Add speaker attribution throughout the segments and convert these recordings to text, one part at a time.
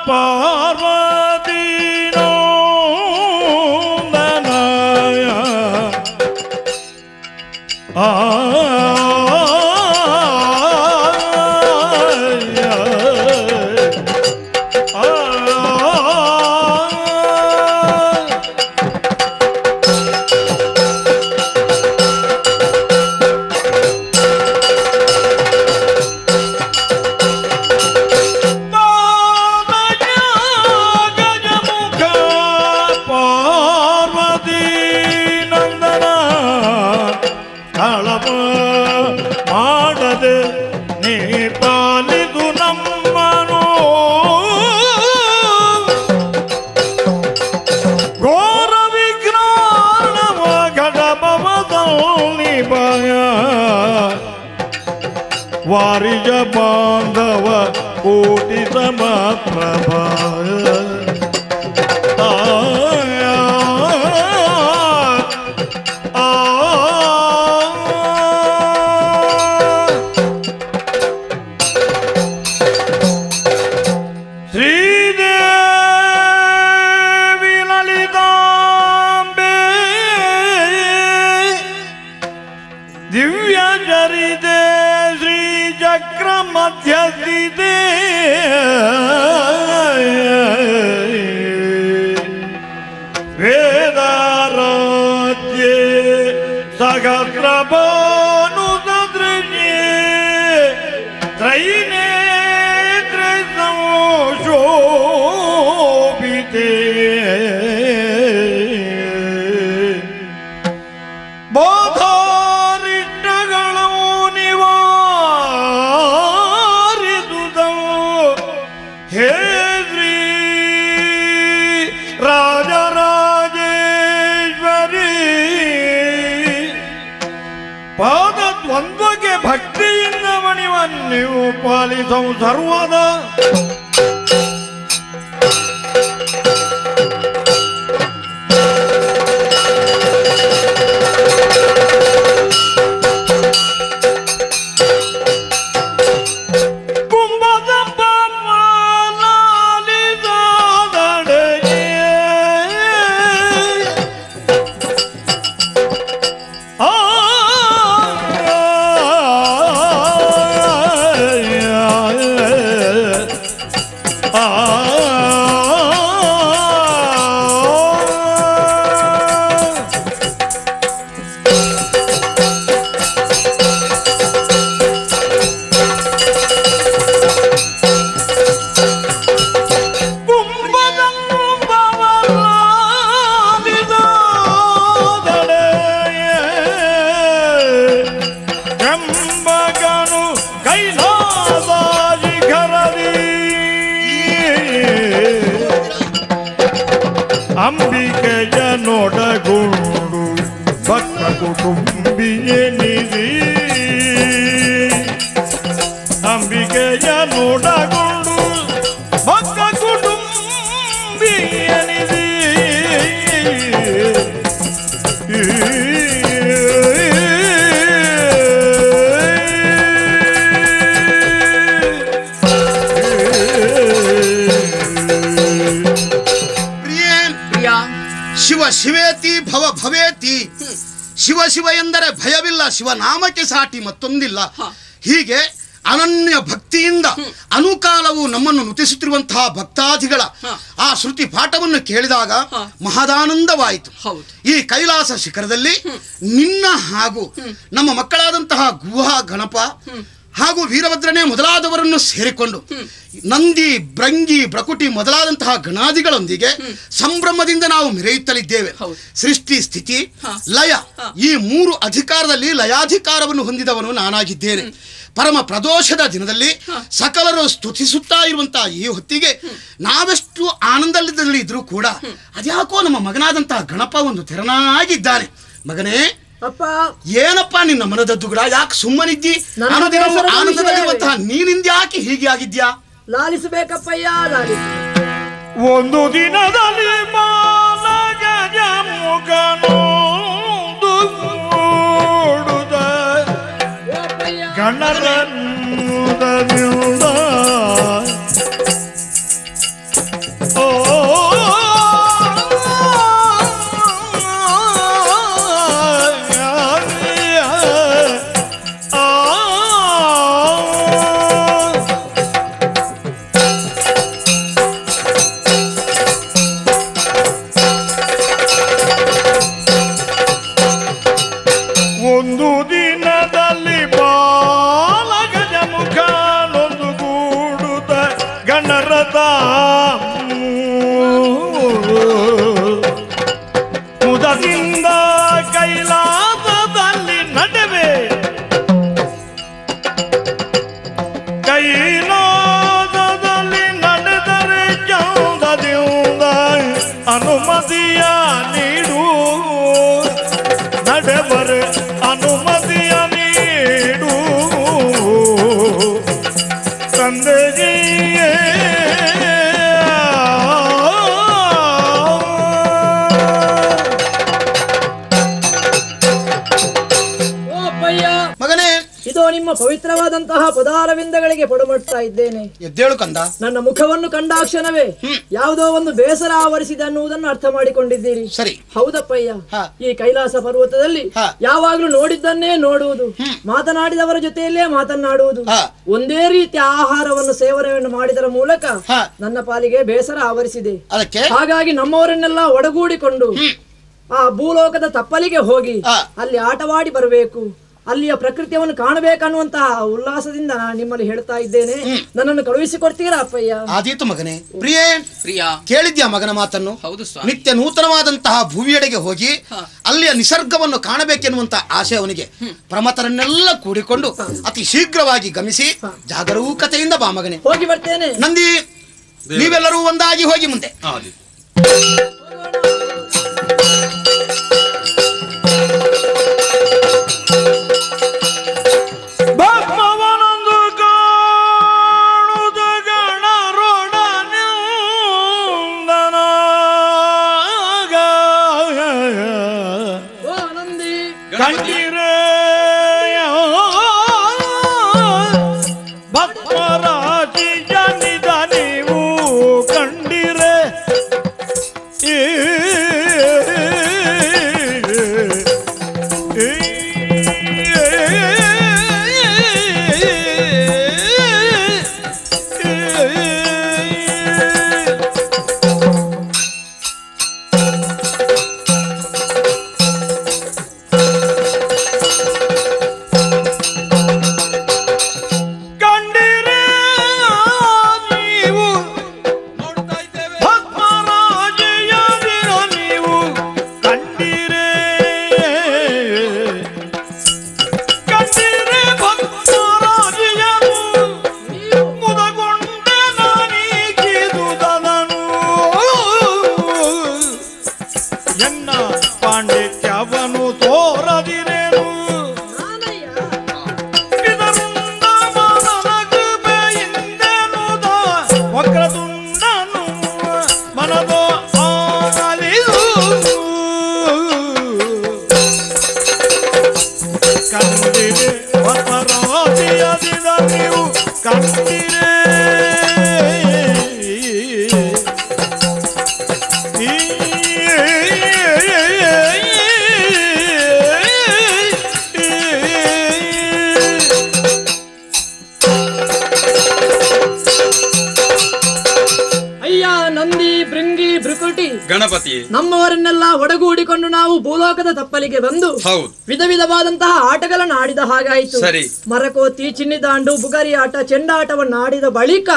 Speaker 1: ಪಾರ್ವತಿ ನಂದನಾಯ ವಾರಿಯ ಬಾಂಧವ ಕೋಟಿ ಸಮಪ್ರಭಾ ಶ್ರೀದೇವಿ ಲಲಿತಾಂಬೆ ದಿವ್ಯ ಚರಿತೆ ಚಕ್ರ ಮಧ್ಯಸ್ಥಿತೆ ವೇದಾರಾಧ್ಯೆ ಸಹಸ್ರಭಾನು ಸದೃಶೇ ತ್ರೈನೇತ್ರ ಸಂಶೋಭಿತೆ ಪಾದದ್ವಂದ್ವಕ್ಕೆ ಭಕ್ತಿಯಿಂದ ಮಣಿವನ್ನು ಪಾಲಿಸವು ಸರ್ವದ ಅಂಬಿಕೆಯ ನೋಡಗೊಂಡು ಭಕ್ತ ಕುಟುಂಬಿಯೇ ನಿಧಿ ಅಂಬಿಕೆಯ ನೋಡಗೊಂಡು ಭಕ್ತ ಕುಟುಂಬಿಯೇ ನಿಧಿ
Speaker 2: ಶಿವ ಶಿವೇತಿ ಭವ ಭವೇತಿ ಶಿವ ಶಿವ ಎಂದರೆ ಭಯವಿಲ್ಲ, ಶಿವನಾಮಕ್ಕೆ ಸಾಟಿ ಮತ್ತೊಂದಿಲ್ಲ. ಹೀಗೆ ಅನನ್ಯ ಭಕ್ತಿಯಿಂದ ಅನುಕಾಲವು ನಮ್ಮನ್ನು ನುತಿಸುತ್ತಿರುವಂತಹ ಭಕ್ತಾದಿಗಳ ಆ ಶ್ರುತಿ ಪಾಠವನ್ನು ಕೇಳಿದಾಗ ಮಹದಾನಂದವಾಯಿತು. ಈ ಕೈಲಾಸ ಶಿಖರದಲ್ಲಿ ನಿನ್ನ ಹಾಗೂ ನಮ್ಮ ಮಕ್ಕಳಾದಂತಹ ಗುಹ ಗಣಪ ಹಾಗೂ ವೀರಭದ್ರನೇ ಮೊದಲಾದವರನ್ನು ಸೇರಿಕೊಂಡು ನಂದಿ ಬ್ರಂಗಿ ಬ್ರಕುಟಿ ಮೊದಲಾದಂತಹ ಗಣಾದಿಗಳೊಂದಿಗೆ ಸಂಭ್ರಮದಿಂದ ನಾವು ಮೆರೆಯುತ್ತಲಿದ್ದೇವೆ. ಸೃಷ್ಟಿ ಸ್ಥಿತಿ ಲಯ ಈ ಮೂರು ಅಧಿಕಾರದಲ್ಲಿ ಲಯಾಧಿಕಾರವನ್ನು ಹೊಂದಿದವನು ನಾನಾಗಿದ್ದೇನೆ. ಪರಮ ಪ್ರದೋಷದ ದಿನದಲ್ಲಿ ಸಕಲರು ಸ್ತುತಿಸುತ್ತಾ ಇರುವಂತಹ ಈ ಹೊತ್ತಿಗೆ ನಾವೆಷ್ಟು ಆನಂದದಲ್ಲಿ ಇದ್ರೂ ಕೂಡ ಅದ್ಯಾಕೋ ನಮ್ಮ ಮಗನಾದಂತಹ ಗಣಪ ಒಂದು ತೆರನಾಗಿದ್ದಾನೆ. ಮಗನೇ, ಏನಪ್ಪ ನಿನ್ನ ಮನದದ್ದುಗಳ ಯಾಕೆ ಸುಮ್ಮನಿದ್ದಿ? ಆನಂದದಲ್ಲಿರುವಂತಹ ನೀನಿಂದ್ಯಾಕೆ ಹೀಗೆ ಆಗಿದ್ಯಾ?
Speaker 3: ಲಾಲಿಸಬೇಕಪ್ಪಯ್ಯ, ಲಾಲಿಸ.
Speaker 1: ಒಂದು ದಿನದಲ್ಲಿ ತಂದೆಗೆ
Speaker 3: ಓ ಅಪ್ಪಯ್ಯ,
Speaker 2: ಮಗನೇ
Speaker 3: ಇದು ನಿಮ್ಮ ಪವಿತ್ರವಾದಂತಹ ಪದಾರವಿಂದಗಳಿಗೆ ಪಡುಮಟ್ತಾ ಇದ್ದೇನೆ.
Speaker 2: ಎದ್ದೇಳು ಕಂದ.
Speaker 3: ನನ್ನ ಮುಖವನ್ನು ಕಂಡಾಕ್ಷಣವೇ ಯಾವುದೋ ಒಂದು ಬೇಸರ ಆವರಿಸಿದೆ ಅನ್ನುವುದನ್ನು ಅರ್ಥ ಮಾಡಿಕೊಂಡಿದ್ದೀರಿ.
Speaker 2: ಸರಿ.
Speaker 3: ಹೌದಪ್ಪಯ್ಯ,
Speaker 2: ಹಾ.
Speaker 3: ಈ ಕೈಲಾಸ ಪರ್ವತದಲ್ಲಿ
Speaker 2: ಹಾ.
Speaker 3: ಯಾವಾಗ್ಲೂ ನೋಡಿದ್ದನ್ನೇ ನೋಡುವುದು, ಮಾತನಾಡಿದವರ ಜೊತೆಯಲ್ಲೇ ಮಾತನಾಡುವುದು,
Speaker 2: ಹಾ.
Speaker 3: ಒಂದೇ ರೀತಿಯ ಆಹಾರವನ್ನು ಸೇವನೆಯನ್ನು ಮಾಡಿದರ ಮೂಲಕ
Speaker 2: ಹಾ.
Speaker 3: ನನ್ನ ಪಾಲಿಗೆ ಬೇಸರ ಆವರಿಸಿದೆ.
Speaker 2: ಅದಕ್ಕೆ
Speaker 3: ಹಾಗಾಗಿ ನಮ್ಮವರನ್ನೆಲ್ಲ ಒಡಗೂಡಿಕೊಂಡು ಆ ಭೂಲೋಕದ ತಪ್ಪಲಿಗೆ ಹೋಗಿ
Speaker 2: ಆ.
Speaker 3: ಅಲ್ಲಿ ಆಟವಾಡಿ ಬರಬೇಕು, ಅಲ್ಲಿಯ ಪ್ರಕೃತಿಯನ್ನು ಕಾಣಬೇಕನ್ನುವಂತಹ ಉಲ್ಲಾಸದಿಂದ ನಾನು ನಿಮ್ಮಲ್ಲಿ ಹೇಳ್ತಾ ಇದ್ದೇನೆ. ನನ್ನನ್ನು ಕಳುಹಿಸಿಕೊಡ್ತೀರಾ ಅಪ್ಪಯ್ಯ?
Speaker 2: ಆದೀತು ಮಗನೇ. ಪ್ರಿಯೇ,
Speaker 4: ಪ್ರಿಯ,
Speaker 2: ಕೇಳಿದ್ಯಾ ಮಗನ ಮಾತನ್ನು?
Speaker 4: ಹೌದು ಸ್ವಾಮಿ.
Speaker 2: ನಿತ್ಯ ನೂತನವಾದಂತಹ ಭೂಮಿಯೆಡೆಗೆ ಹೋಗಿ ಅಲ್ಲಿಯ ನಿಸರ್ಗವನ್ನು ಕಾಣಬೇಕೆನ್ನುವಂತ ಆಸೆ ಅವನಿಗೆ. ಪ್ರಮತರನ್ನೆಲ್ಲ ಕೂಡಿಕೊಂಡು ಅತಿ ಶೀಘ್ರವಾಗಿ ಗಮಿಸಿ ಜಾಗರೂಕತೆಯಿಂದ ಬಾ ಮಗನೇ.
Speaker 3: ಹೋಗಿ ಬರ್ತೇನೆ.
Speaker 2: ನಂದಿ, ನೀವೆಲ್ಲರೂ ಒಂದಾಗಿ ಹೋಗಿ ಮುಂದೆ.
Speaker 1: ಭಸ್ಮವನೊಂದು ಕಾಣುದ ಗಣರೊಡನಿಂದನಾಗ
Speaker 3: ಓ ನಂದಿ,
Speaker 1: ಕಂಡಿರೆ ಭಸ್ಮರಾಶಿ ಜನಿದ ನೀವು ಕಂಡಿರೆ ಕಂಡಿರೆ ನೀವು ಭಸ್ಮರಾಜಿಯ ನೀವು ಕಂಡಿರೆ ಕಂಡಿರೆ ಭಸ್ಮರಾಜಿಯನು ಮುದಗೊಂಡೆ ನಾನೀಗಿದುದನು ಎನ್ನ ಪಾಂಡಿತ್ಯವನು ತೋರದಿರೇನು
Speaker 3: ನಾನಯ್ಯ.
Speaker 1: ಇದರಿಂದ ಮನನಗು ಬೇಯಿಂದೆನುದ ವಕ್ರತುಂಡನು ಮನದೋ ಆಗಲಿದು ಕಂಡಿರೆ ವಪರಾಜಿಯದಿದ ನೀವು ಕಂಡಿರೆ
Speaker 3: ಅಯ್ಯ ನಂದಿ, ಭೃಂಗಿ, ಭೃಕುಟಿ,
Speaker 4: ಗಣಪತಿ.
Speaker 3: ನಮ್ಮವರನ್ನೆಲ್ಲ ಒಡಗೂಡಿಕೊಂಡು ನಾವು ಭೂಲೋಕದ ತಪ್ಪಲಿಗೆ ಬಂದು
Speaker 4: ಹೌದು.
Speaker 3: ವಿಧ ವಿಧವಾದಂತಹ ಆಟಗಳನ್ನು ಆಡಿದ ಹಾಗಾಯಿತು.
Speaker 4: ಸರಿ.
Speaker 3: ಮರಕೋತಿ, ಚಿನ್ನಿದಾಂಡು, ಬುಗರಿ ಆಟ, ಚೆಂಡಾಟವನ್ನು ಆಡಿದ ಬಳಿಕ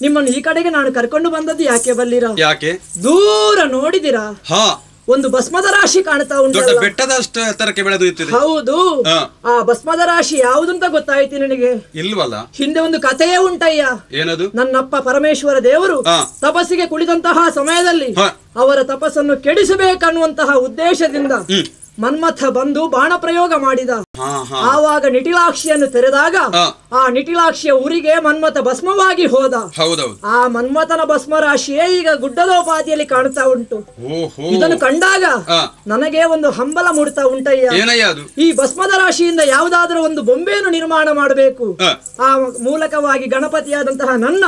Speaker 3: ನಿಮ್ಮನ್ನು ಈ ಕಡೆಗೆ ನಾನು ಕರ್ಕೊಂಡು ಬಂದದ್ದು ಯಾಕೆ ಬಲ್ಲಿರ?
Speaker 4: ಯಾಕೆ?
Speaker 3: ದೂರ ನೋಡಿದಿರಾ?
Speaker 4: ಹಾ,
Speaker 3: ಒಂದು ಭಸ್ಮದ ರಾಶಿ ಕಾಣ್ತಾ
Speaker 4: ದೊಡ್ಡ
Speaker 3: ಉಂಟು.
Speaker 4: ಬೆಟ್ಟದಷ್ಟು ಎತ್ತರಕ್ಕೆ ಬೆಳೆದು ಇರ್ತದೆ.
Speaker 3: ಹೌದು.
Speaker 4: ಹಾ.
Speaker 3: ಆ ಭಸ್ಮದ ರಾಶಿ ಯಾವುದಂತ ಗೊತ್ತಾಯ್ತು ನಿನಗೆ?
Speaker 4: ಇಲ್ವಲ್ಲ.
Speaker 3: ಹಿಂದೆ ಒಂದು ಕಥೆಯೇ ಉಂಟಯ್ಯ.
Speaker 4: ಏನದು?
Speaker 3: ನನ್ನಪ್ಪ ಪರಮೇಶ್ವರ ದೇವರು
Speaker 4: ಹಾ.
Speaker 3: ತಪಸ್ಸಿಗೆ ಕುಳಿತಂತಹ ಸಮಯದಲ್ಲಿ
Speaker 4: ಹಾ.
Speaker 3: ಅವರ ತಪಸ್ಸನ್ನು ಕೆಡಿಸಬೇಕನ್ನುವಂತಹ ಉದ್ದೇಶದಿಂದ ಮನ್ಮಥ ಬಂದು ಬಾಣ ಪ್ರಯೋಗ ಮಾಡಿದ.
Speaker 4: ಹಾ, ಹಾ.
Speaker 3: ಆವಾಗ ನಿಟಿಲಾಕ್ಷಿಯನ್ನು ತೆರೆದಾಗ
Speaker 4: ಹಾ.
Speaker 3: ಆ ನಿಟಿಲಾಕ್ಷಿಯ ಉರಿಗೆ ಮನ್ಮಥ ಭಸ್ಮವಾಗಿ ಹೋದ.
Speaker 4: ಹೌದೌದು.
Speaker 3: ಆ ಮನ್ಮಥನ ಭಸ್ಮ ರಾಶಿಯೇ ಈಗ ಗುಡ್ಡದೋಪಾದಿಯಲ್ಲಿ ಕಾಣ್ತಾ ಉಂಟು.
Speaker 4: ಓಹೋ.
Speaker 3: ಇದನ್ನು ಕಂಡಾಗ
Speaker 4: ಹಾ.
Speaker 3: ನನಗೆ ಒಂದು ಹಂಬಲ ಮೂಡ್ತಾ ಉಂಟಯ್ಯ.
Speaker 4: ಏನಯ್ಯ ಅದು?
Speaker 3: ಈ ಭಸ್ಮದ ರಾಶಿಯಿಂದ ಯಾವುದಾದ್ರೂ ಒಂದು ಬೊಂಬೆಯನ್ನು ನಿರ್ಮಾಣ ಮಾಡಬೇಕು.
Speaker 4: ಹಾ.
Speaker 3: ಆ ಮೂಲಕವಾಗಿ ಗಣಪತಿಯಾದಂತಹ ನನ್ನ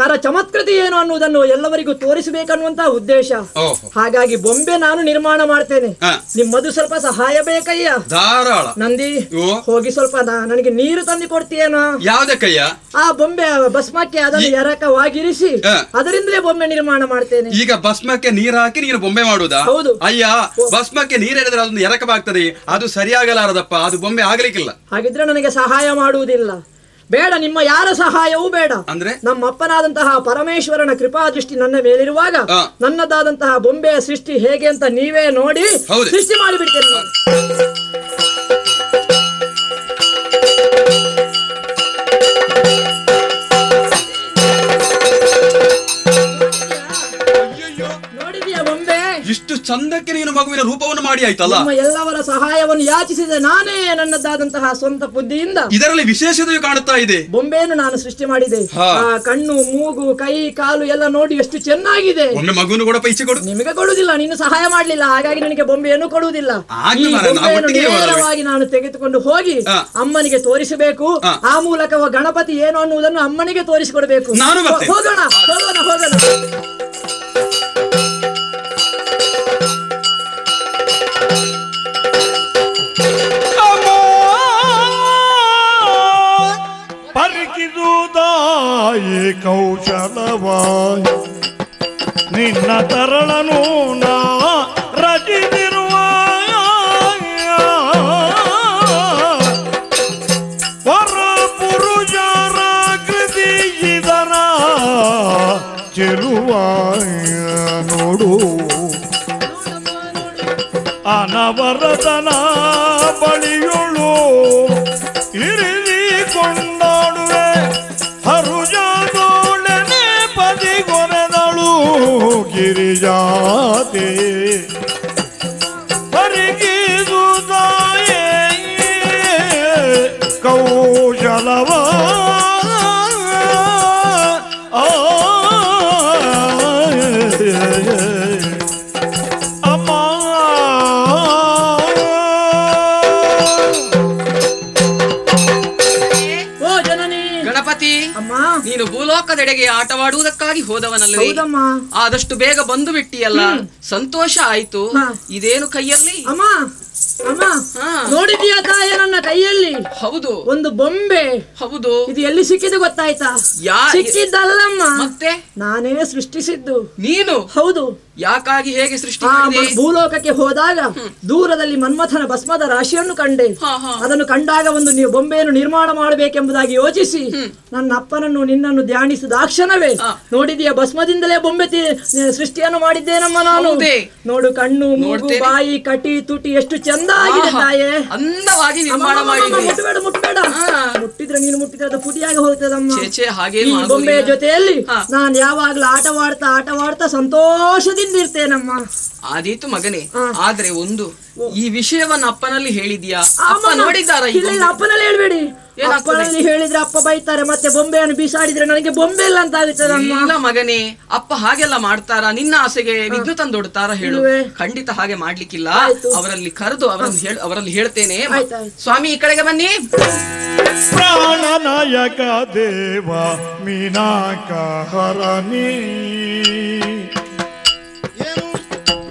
Speaker 3: ಕರ ಚಮತ್ಕೃತಿ ಏನು ಅನ್ನುವುದನ್ನು ಎಲ್ಲವರಿಗೂ ತೋರಿಸಬೇಕನ್ನುವಂತಹ ಉದ್ದೇಶ.
Speaker 4: ಓಹೋ.
Speaker 3: ಹಾಗಾಗಿ ಬೊಂಬೆ ನಾನು ನಿರ್ಮಾಣ ಮಾಡ್ತೇನೆ.
Speaker 4: ಹಾ.
Speaker 3: ನಿಮ್ಮದು ಸ್ವಲ್ಪ ಸಹಾಯ ಬೇಕಯ್ಯ.
Speaker 4: ಧಾರಾಳ.
Speaker 3: ನಂದಿ,
Speaker 4: ಓ.
Speaker 3: ಹೋಗಿ ಸ್ವಲ್ಪ ನನಗೆ ನೀರು ತಂದು ಕೊಡ್ತೀಯೇನೋ?
Speaker 4: ಯಾವ್ದಕ್ಕಯ್ಯ?
Speaker 3: ಆ ಬೊಂಬೆ ಭಸ್ಮಕ್ಕೆ ಅದನ್ನು ಎರಕವಾಗಿರಿಸಿ
Speaker 4: ಹಾ.
Speaker 3: ಅದರಿಂದಲೇ ಬೊಂಬೆ ನಿರ್ಮಾಣ ಮಾಡ್ತೇನೆ.
Speaker 4: ಈಗ ಭಸ್ಮಕ್ಕೆ ನೀರ್ ಹಾಕಿ ನೀನು ಬೊಂಬೆ ಮಾಡುದಾ?
Speaker 3: ಹೌದು.
Speaker 4: ಅಯ್ಯ, ಭಸ್ಮಕ್ಕೆ ನೀರ್ ಹೇಳಿದ್ರೆ ಅದೊಂದು ಎರಕವಾಗ್ತದೆ, ಅದು ಸರಿಯಾಗಲಾರದಪ್ಪ, ಅದು ಬೊಂಬೆ ಆಗ್ಲಿಕ್ಕಿಲ್ಲ.
Speaker 3: ಹಾಗಿದ್ರೆ ನನಗೆ ಸಹಾಯ ಮಾಡುವುದಿಲ್ಲ. ಬೇಡ, ನಿಮ್ಮ ಯಾರ ಸಹಾಯವೂ ಬೇಡ.
Speaker 4: ಅಂದ್ರೆ
Speaker 3: ನಮ್ಮ ಅಪ್ಪನಾದಂತಹ ಪರಮೇಶ್ವರನ ಕೃಪಾ ದೃಷ್ಟಿ ನನ್ನ ಮೇಲಿರುವಾಗ ನನ್ನದಾದಂತಹ ಬೊಂಬೆಯ ಸೃಷ್ಟಿ ಹೇಗೆ ಅಂತ ನೀವೇ ನೋಡಿ
Speaker 4: ಹೌದು.
Speaker 3: ಸೃಷ್ಟಿ ಮಾಡಿಬಿಡ್ತೇನೆ. ನೋಡಿದ್ಯಾ ಬೊಂಬೆ?
Speaker 4: ಇಷ್ಟು ಚಂದಕ್ಕೆ ನೀನು ಮಗುವಿನ ರೂಪವನ್ನು ಮಾಡಿ ಆಯ್ತಲ್ಲ.
Speaker 3: ನಿಮ್ಮ ಎಲ್ಲವರ ಸಹಾಯವನ್ನು ಯಾಚಿಸಿದ ನಾನೇ ನನ್ನದಾದಂತಹ ಸ್ವಂತ ಬುದ್ಧಿಯಿಂದ
Speaker 4: ಇದರಲ್ಲಿ ವಿಶೇಷತೆಯು ಕಾಣುತ್ತಾ ಇದೆ.
Speaker 3: ಬೊಂಬೆಯನ್ನು ನಾನು ಸೃಷ್ಟಿ ಮಾಡಿದೆ. ಆ ಕಣ್ಣು, ಮೂಗು, ಕೈ, ಕಾಲು ಎಲ್ಲ ನೋಡಿ ಎಷ್ಟು ಚೆನ್ನಾಗಿದೆ.
Speaker 4: ಒಮ್ಮೆ ಮಗುವನ್ನು ಕೂಡ ಪೈಸೆ ಕೊಡು.
Speaker 3: ನಿಮಗೆ ಕೊಡುವುದಿಲ್ಲ, ನೀನು ಸಹಾಯ ಮಾಡ್ಲಿಲ್ಲ, ಹಾಗಾಗಿ ನನಗೆ ಬೊಂಬೆಯನ್ನು ಕೊಡುವುದಿಲ್ಲ. ಈ ಬೊಂಬೆಯನ್ನು ನೇರವಾಗಿ ನಾನು ತೆಗೆದುಕೊಂಡು ಹೋಗಿ ಅಮ್ಮನಿಗೆ ತೋರಿಸಬೇಕು. ಆ ಮೂಲಕ ಗಣಪತಿ ಏನು ಅನ್ನುವುದನ್ನು ಅಮ್ಮನಿಗೆ ತೋರಿಸಿಕೊಡ್ಬೇಕು. ಹೋಗೋಣ ಹೋಗೋಣ ಹೋಗೋಣ.
Speaker 1: ಪರಿಕಿದುದಾಯಿ ಕೌಶಲವಾಯಿ ನಿನ್ನ ತರಳನು ನಾ ರಚಿಸಿರುವ ಪರ ಪುರುಷರಾಕೃತಿ ಇದರ ಚೆಲುವಾಯ ನೋಡು ಅನವರತನ ಬಳಿಯುಳು ಇರಿದಿ ಕೊಂಡಾಡುವೆ ಹರುಜಾದೋಳನೆ ಪದಿಗೊರೆದಳು ಗಿರಿಜಾತೆ ಪರಿಗಿದುದಾಯೇ ಕೌಶಲವ
Speaker 5: ನೀನು ಭೂಲೋಕದೆಡೆಗೆ ಆಟವಾಡುವುದಕ್ಕಾಗಿ ಹೋದವನಲ್ಲವೇ? ಆದಷ್ಟು ಬೇಗ ಬಂದು ಬಿಟ್ಟಿಯಲ್ಲ, ಸಂತೋಷ ಆಯ್ತು. ಇದೇನು ಕೈಯಲ್ಲಿ?
Speaker 3: ಅಮ್ಮ ಅಮ್ಮ ನೋಡಿದ್ಯಾ ತಾಯ ನನ್ನ ಕೈಯಲ್ಲಿ?
Speaker 5: ಹೌದು,
Speaker 3: ಒಂದು ಬೊಂಬೆ.
Speaker 5: ಹೌದು.
Speaker 3: ಇದು ಎಲ್ಲಿ ಸಿಕ್ಕಿದ್ದು ಗೊತ್ತಾಯ್ತಾ? ಸಿಕ್ಕಿದ್ದಲ್ಲಮ್ಮ,
Speaker 5: ಮತ್ತೆ
Speaker 3: ನಾನೇ ಸೃಷ್ಟಿಸಿದ್ದು.
Speaker 5: ನೀನು?
Speaker 3: ಹೌದು.
Speaker 5: ಯಾಕಾಗಿ, ಹೇಗೆ ಸೃಷ್ಟಿ ಮಾಡಿದೆ?
Speaker 3: ಭೂಲೋಕಕ್ಕೆ ಹೋದಾಗ ದೂರದಲ್ಲಿ ಮನ್ಮಥನ ಭಸ್ಮದ ರಾಶಿಯನ್ನು ಕಂಡೆ. ಅದನ್ನು ಕಂಡಾಗ ಒಂದು ನೀವು ಬೊಂಬೆಯನ್ನು ನಿರ್ಮಾಣ ಮಾಡಬೇಕೆಂಬುದಾಗಿ ಯೋಚಿಸಿ ನನ್ನ ಅಪ್ಪನನ್ನು ನಿನ್ನನ್ನು ಧ್ಯಾನಿಸಿದಾಕ್ಷಣವೇ ನೋಡಿದೆಯಾ, ಭಸ್ಮದಿಂದಲೇ ಬೊಂಬೆ ಸೃಷ್ಟಿಯನ್ನು ಮಾಡಿದ್ದೇನಮ್ಮ ನಾನು. ನೋಡು, ಕಣ್ಣು, ಮೂಗು, ಬಾಯಿ, ಕಟಿ, ತುಟಿ ಎಷ್ಟು ಚಂದ ಆಗಿದೆ ತಾಯೇ.
Speaker 5: ಅಂದವಾಗಿ ನಿರ್ಮಾಣ ಮಾಡಿದೆ.
Speaker 3: ಮುಟ್ಟಬೇಡ ಮುಟ್ಟಬೇಡ, ಮುಟ್ಟಿದ್ರೆ ನೀನು ಮುಟ್ಟಿದ್ರೆ ಅದು ಪುಟಿಯಾಗಿ ಹೋಗ್ತದಮ್ಮ.
Speaker 5: ಈ
Speaker 3: ಬೊಂಬೆಯ ಜೊತೆಯಲ್ಲಿ ನಾನು ಯಾವಾಗ್ಲೂ ಆಟವಾಡ್ತಾ ಸಂತೋಷದಿಂದ ಇರ್ತೇನಮ್ಮ.
Speaker 5: ಆದೀತು ಮಗನೇ, ಆದ್ರೆ ಒಂದು ಈ ವಿಷಯವನ್ನ ಅಪ್ಪನಲ್ಲಿ ಹೇಳಿದ್ಯಾ? ಅಪ್ಪ ನೋಡಿದ್ದಾರ?
Speaker 3: ಅಪ್ಪನಲ್ಲಿ ಹೇಳ್ಬೇಡಿ. ಅಪ್ಪನಲ್ಲಿ ಹೇಳಿದ್ರೆ ಅಪ್ಪ ಬೈತಾರೆ, ಮತ್ತೆ ಬೊಂಬೆಯನ್ನು ಬಿಸಾಡಿದ್ರೆ ನನಗೆ ಬೊಂಬೆ ಇಲ್ಲ ಅಂತ ಆಗುತ್ತದಮ್ಮ.
Speaker 5: ಇಲ್ಲ ಮಗನೇ, ಅಪ್ಪ ಹಾಗೆಲ್ಲ ಮಾಡ್ತಾರ? ನಿನ್ನ ಆಸೆಗೆ ವಿಘ್ನ ತಂದೊಡ್ತಾರ? ಹೇಳು. ಖಂಡಿತ ಹಾಗೆ ಮಾಡ್ಲಿಕ್ಕಿಲ್ಲ. ಅವರಲ್ಲಿ ಕರೆದು ಅವರಲ್ಲಿ ಹೇಳ್ತೇನೆ. ಸ್ವಾಮಿ, ಈ ಕಡೆಗೆ ಬನ್ನಿ.
Speaker 1: ಪ್ರಾಣನಾಯಕ ದೇವ ಮೀನಾಕ ಹರಣಿ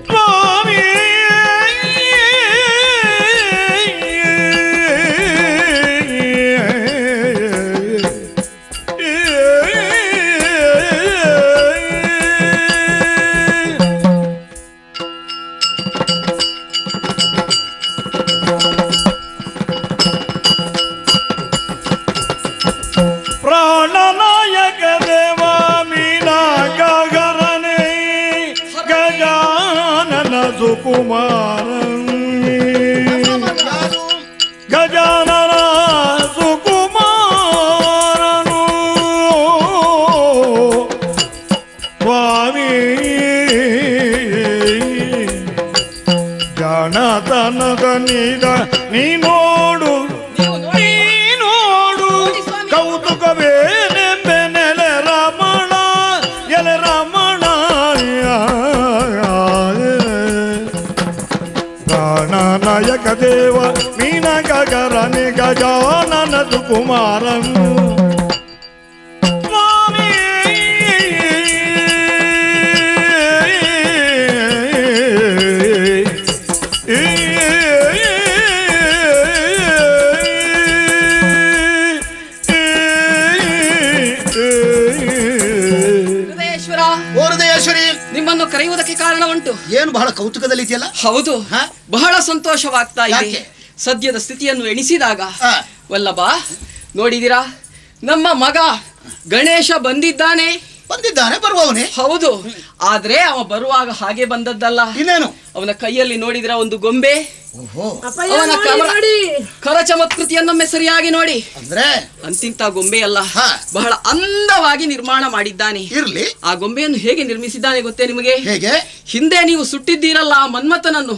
Speaker 1: ಸ್ವಾಮಿ ಪ್ರಾಣನಾಯಕ ದೇವ ಮೀನಾಕ ಹರಣಿ ಗಜಾನನ ಸುಕುಮಾರ ಗಜಾನನ ಸುಕುಮಾರನು ಸ್ವಾಮಿ ಜಾಣತನದ ನೀ ನೋಡು ಕೌತುಕವೇನೆಂಬೆನೆಲೆ ರಮಣ ಎಲೆ ರಮಣ ಪ್ರಾಣನಾಯಕ ದೇವ ಮೀನಕ ಗರನೆ ಗಜಾನನ ಸುಕುಮಾರನ್
Speaker 5: ನಿಮ್ಮನ್ನು ಕರೆಯುವುದಕ್ಕೆ ಕಾರಣ ಉಂಟು.
Speaker 2: ಏನು ಬಹಳ ಕೌತುಕದಲ್ಲಿ ಇದೆಯಲ್ಲ?
Speaker 5: ಹೌದು, ಬಹಳ ಸಂತೋಷವಾಗ್ತಾ ಇದೆ. ಸದ್ಯದ ಸ್ಥಿತಿಯನ್ನು ಎಣಿಸಿದಾಗ ವಲ್ಲಭ, ನೋಡಿದಿರಾ, ನಮ್ಮ ಮಗ ಗಣೇಶ ಬಂದಿದ್ದಾನೆ.
Speaker 2: ಬಂದಿದ್ದಾನೆ, ಬರುವವನೇ.
Speaker 5: ಹೌದು, ಆದ್ರೆ ಅವ ಬರುವಾಗ ಹಾಗೆ ಬಂದದ್ದಲ್ಲ.
Speaker 2: ಇನ್ನೇನು?
Speaker 5: ಅವನ ಕೈಯಲ್ಲಿ ನೋಡಿದ್ರ ಒಂದು ಗೊಂಬೆ, ಅವನ ಕರ ಚಮತ್ಕೃತಿಯನ್ನೊಮ್ಮೆ ಸರಿಯಾಗಿ ನೋಡಿ.
Speaker 2: ಅಂದ್ರೆ
Speaker 5: ಅಂತಿಂತ ಗೊಂಬೆ ಅಲ್ಲ, ಬಹಳ ಅಂದವಾಗಿ ನಿರ್ಮಾಣ ಮಾಡಿದ್ದಾನೆ.
Speaker 2: ಇರ್ಲಿ.
Speaker 5: ಆ ಗೊಂಬೆಯನ್ನು ಹೇಗೆ ನಿರ್ಮಿಸಿದ್ದಾನೆ ಗೊತ್ತೇ ನಿಮಗೆ?
Speaker 2: ಹೇಗೆ?
Speaker 5: ಹಿಂದೆ ನೀವು ಸುಟ್ಟಿದ್ದೀರಲ್ಲ ಆ ಮನ್ಮಥನನ್ನು,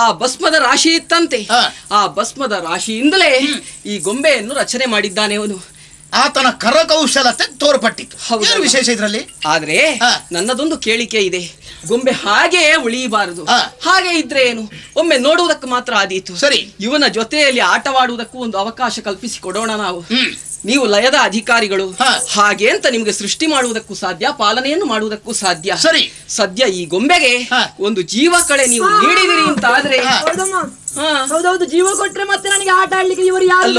Speaker 5: ಆ ಭಸ್ಮದ ರಾಶಿ ಇತ್ತಂತೆ. ಆ ಭಸ್ಮದ ರಾಶಿಯಿಂದಲೇ ಈ ಗೊಂಬೆಯನ್ನು ರಚನೆ ಮಾಡಿದ್ದಾನೆ ಅವನು.
Speaker 2: ಆತನ ಕರಕೌಶಲತೆ ತೋರ್ಪಟ್ಟಿತ್ತು. ಏನು ವಿಶೇಷ ಇದರಲ್ಲಿ?
Speaker 5: ಆದ್ರೆ ನನ್ನದೊಂದು ಕೇಳಿಕೆ ಇದೆ. ಗೊಂಬೆ ಹಾಗೆ ಉಳಿಯಬಾರದು. ಹಾಗೆ ಇದ್ರೆ ಏನು, ಒಮ್ಮೆ ನೋಡುವುದಕ್ಕೆ ಮಾತ್ರ ಆದೀತು.
Speaker 2: ಸರಿ,
Speaker 5: ಇವನ ಜೊತೆಯಲ್ಲಿ ಆಟವಾಡುವುದಕ್ಕೂ ಒಂದು ಅವಕಾಶ ಕಲ್ಪಿಸಿ ಕೊಡೋಣ ನಾವು. ನೀವು ಲಯದ ಅಧಿಕಾರಿಗಳು, ಹಾಗೆ ಅಂತ ನಿಮ್ಗೆ ಸೃಷ್ಟಿ ಮಾಡುವುದಕ್ಕೂ ಸಾಧ್ಯ, ಪಾಲನೆಯನ್ನು ಮಾಡುವುದಕ್ಕೂ ಸಾಧ್ಯ.
Speaker 2: ಸರಿ,
Speaker 5: ಸದ್ಯ ಈ ಗೊಂಬೆಗೆ ಒಂದು ಜೀವ ಕಳೆ ನೀವು ನೀಡಿದಿರಿ ಅಂತ ಆದ್ರೆ.
Speaker 3: ಹೌದೌದು, ಜೀವ ಕೊಟ್ರೆ ಮತ್ತೆ ನನಗೆ ಆಟ ಆಡ್ಲಿಕ್ಕೆ ಇವರು ಯಾರು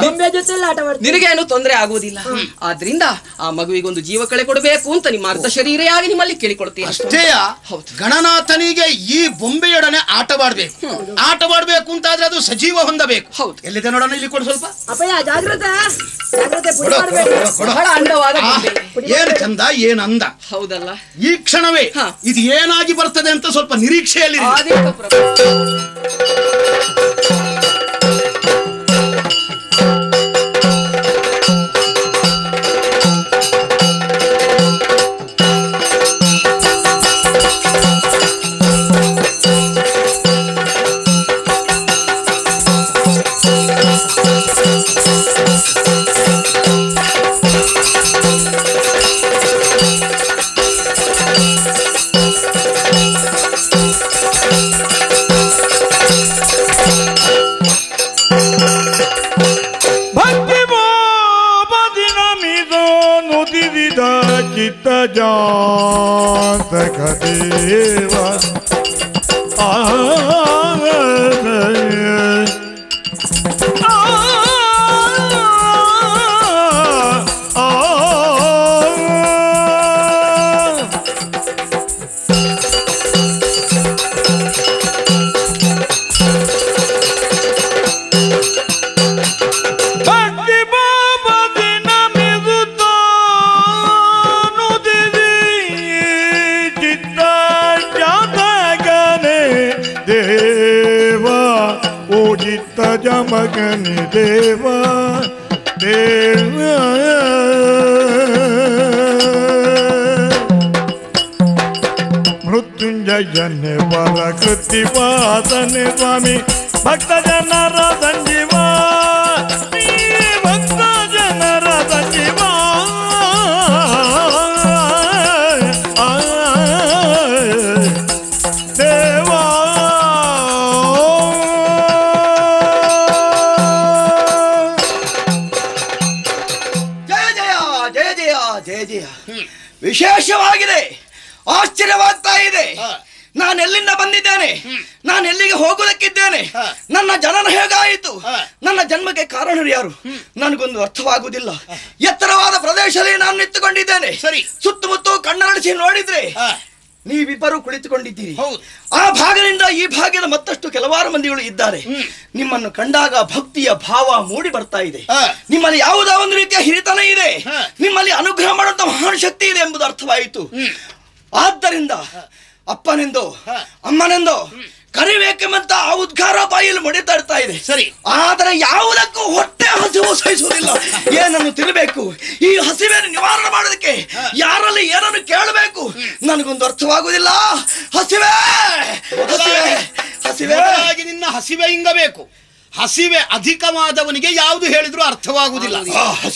Speaker 3: ಗೊಂಬೆ ಜೊತೆ ಆಟ ಮಾಡ್ತಾರೆ,
Speaker 5: ನಿನಗೇನು ತೊಂದರೆ ಆಗುವುದಿಲ್ಲ. ಆದ್ರಿಂದ ಆ ಮಗುವಿಗೊಂದು ಜೀವ ಕಳೆ ಕೊಡಬೇಕು ಅಂತ ನಿಮ್ಮ ಅರ್ಧ ಶರೀರೆಯಾಗಿ ನಿಮ್ಮಲ್ಲಿ ಕೇಳಿಕೊಳ್ತೀನಿ.
Speaker 2: ಅಷ್ಟೇ. ಗಣನಾಥನಿಗೆ ಈ ಬೊಂಬೆಯೊಡನೆ ಆಟವಾಡ್ಬೇಕು. ಆಟವಾಡ್ಬೇಕು ಅಂತಾದ್ರೆ ಅದು ಸಜೀವ ಹೊಂದಬೇಕು.
Speaker 5: ಹೌದು.
Speaker 2: ಎಲ್ಲಿದೆ ನೋಡೋಣ, ಇಲ್ಲಿ ಕೊಡು ಸ್ವಲ್ಪ.
Speaker 3: ಅಪ್ಪಯ್ಯ ಜಾಗ್ರತೆ,
Speaker 5: ಬಹಳ ಅಂದವಾದ
Speaker 2: ಏನ್ ಚಂದ, ಏನ್ ಅಂದ.
Speaker 5: ಹೌದಲ್ಲ?
Speaker 2: ಈ ಕ್ಷಣವೇ ಇದು ಏನಾಗಿ ಬರ್ತದೆ ಅಂತ ಸ್ವಲ್ಪ ನಿರೀಕ್ಷೆಯಲ್ಲಿ.
Speaker 1: ಜಾತಕ ದೇವ ಜಮಗನಿ ದೇವ ದೇವ ಮೃತ್ಯುಂಜಯನೆ ವರ ಕೃತಿವಾಸನೆ ಸ್ವಾಮಿ ಭಕ್ತ ಜನರ ಸಂಜೀವ, ಭಕ್ತ ಜನರ ಸಂಜೀವ.
Speaker 6: ವಿಶೇಷವಾಗಿದೆ, ಆಶ್ಚರ್ಯವಾಗ್ತಾ ಇದೆ. ನಾನು ಎಲ್ಲಿಂದ ಬಂದಿದ್ದೇನೆ, ನಾನು ಎಲ್ಲಿಗೆ ಹೋಗುವುದಕ್ಕಿದ್ದೇನೆ, ನನ್ನ ಜನನ ಹೇಗಾಯಿತು, ನನ್ನ ಜನ್ಮಕ್ಕೆ ಕಾರಣರು ಯಾರು, ನನಗೊಂದು ಅರ್ಥವಾಗುವುದಿಲ್ಲ. ಎತ್ತರವಾದ ಪ್ರದೇಶದಲ್ಲಿ ನಾನು ನಿಂತುಕೊಂಡಿದ್ದೇನೆ.
Speaker 2: ಸರಿ,
Speaker 6: ಸುತ್ತಮುತ್ತ ಕಣ್ಣರಳಿಸಿ ನೋಡಿದ್ರೆ ನೀವಿಬ್ಬರು ಕುಳಿತುಕೊಂಡಿದ್ದೀರಿ. ಆ ಭಾಗದಿಂದ ಈ ಭಾಗದ ಮತ್ತಷ್ಟು ಕೆಲವಾರು ಮಂದಿಗಳು ಇದ್ದಾರೆ. ನಿಮ್ಮನ್ನು ಕಂಡಾಗ ಭಕ್ತಿಯ ಭಾವ ಮೂಡಿ ಬರ್ತಾ ಇದೆ. ನಿಮ್ಮಲ್ಲಿ ಯಾವುದೋ ಒಂದು ರೀತಿಯ ಹಿರಿತನ ಇದೆ, ನಿಮ್ಮಲ್ಲಿ ಅನುಗ್ರಹ ಮಾಡುವಂತ ಮಹಾನ್ ಶಕ್ತಿ ಇದೆ ಎಂಬುದು ಅರ್ಥವಾಯಿತು. ಆದ್ದರಿಂದ ಅಪ್ಪನೆಂದೋ ಅಮ್ಮನೆಂದೋ ಕರಿಬೇಕೆಂಬಂತ ಆ ಉದ್ಗಾರ ಬಾಯಲ್ಲಿ ಮೊಡಿತಾ ಇರ್ತಾ ಇದೆ.
Speaker 2: ಸರಿ,
Speaker 6: ಆದರೆ ಯಾವುದಕ್ಕೂ ಹೊಟ್ಟೆ ಹಸಿವು ಸಹಿಸುವುದಿಲ್ಲ. ಏನನ್ನು ತಿನ್ನಬೇಕು, ಈ ಹಸಿವೆಯನ್ನು ನಿವಾರಣೆ ಮಾಡೋದಕ್ಕೆ ಯಾರಲ್ಲಿ ಏನನ್ನು ಕೇಳಬೇಕು ನನಗೊಂದು ಅರ್ಥವಾಗುವುದಿಲ್ಲ. ಹಸಿವೆ ಹಸಿವೆ ಹಸಿವೆ,
Speaker 2: ನಿನ್ನ ಹಸಿವೆ ಹಿಂಗಬೇಕು. ಹಸಿವೆ ಅಧಿಕವಾದವನಿಗೆ ಯಾವುದು ಹೇಳಿದ್ರು ಅರ್ಥವಾಗುವುದಿಲ್ಲ.